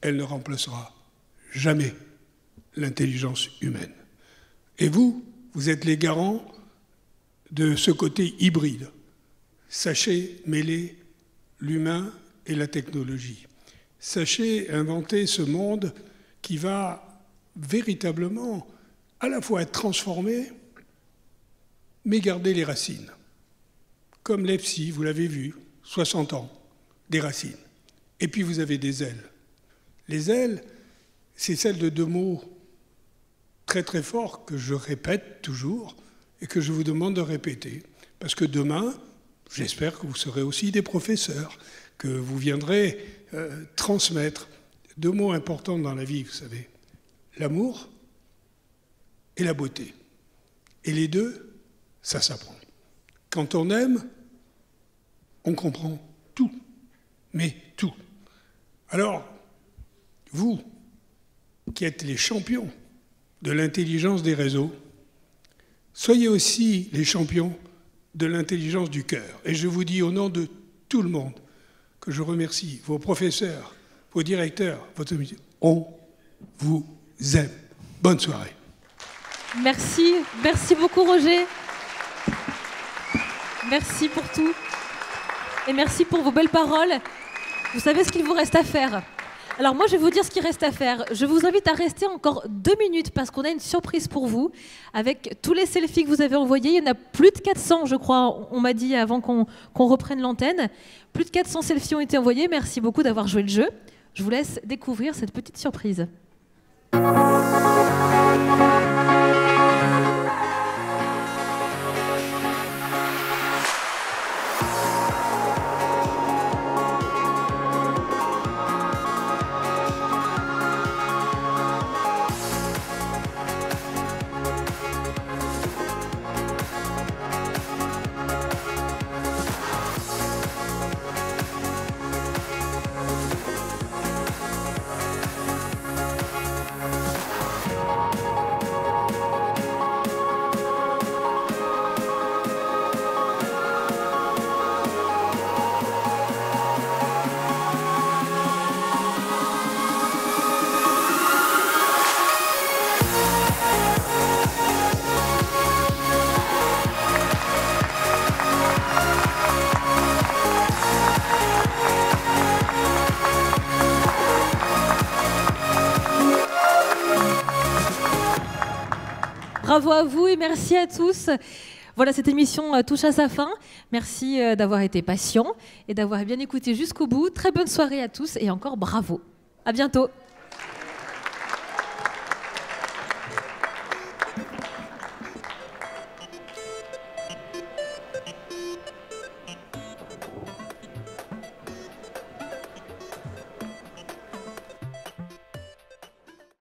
Speaker 6: Elle ne remplacera jamais l'intelligence humaine. Et vous, vous êtes les garants de ce côté hybride. Sachez mêler l'humain et la technologie. Sachez inventer ce monde qui va véritablement à la fois être transformé, mais garder les racines. Comme l'EPSI, vous l'avez vu, 60 ans, des racines. Et puis vous avez des ailes. Les ailes, c'est celle de 2 mots très très forts que je répète toujours et que je vous demande de répéter. Parce que demain, j'espère que vous serez aussi des professeurs, que vous viendrez transmettre 2 mots importants dans la vie, vous savez, l'amour et la beauté. Et les 2, ça s'apprend. Quand on aime, on comprend tout, mais tout. Alors, vous, qui êtes les champions de l'intelligence des réseaux, soyez aussi les champions de l'intelligence du cœur. Et je vous dis au nom de tout le monde que je remercie vos professeurs, vos directeurs, votre ministre. On vous aime. Bonne soirée.
Speaker 1: Merci, merci beaucoup Roger. Merci pour tout. Et merci pour vos belles paroles. Vous savez ce qu'il vous reste à faire. Alors moi, je vais vous dire ce qu'il reste à faire. Je vous invite à rester encore 2 minutes parce qu'on a une surprise pour vous. Avec tous les selfies que vous avez envoyés, il y en a plus de 400, je crois, on m'a dit avant qu'on reprenne l'antenne. Plus de 400 selfies ont été envoyés. Merci beaucoup d'avoir joué le jeu. Je vous laisse découvrir cette petite surprise. Bravo à vous et merci à tous. Voilà, cette émission touche à sa fin. Merci d'avoir été patient et d'avoir bien écouté jusqu'au bout. Très bonne soirée à tous et encore bravo. À bientôt.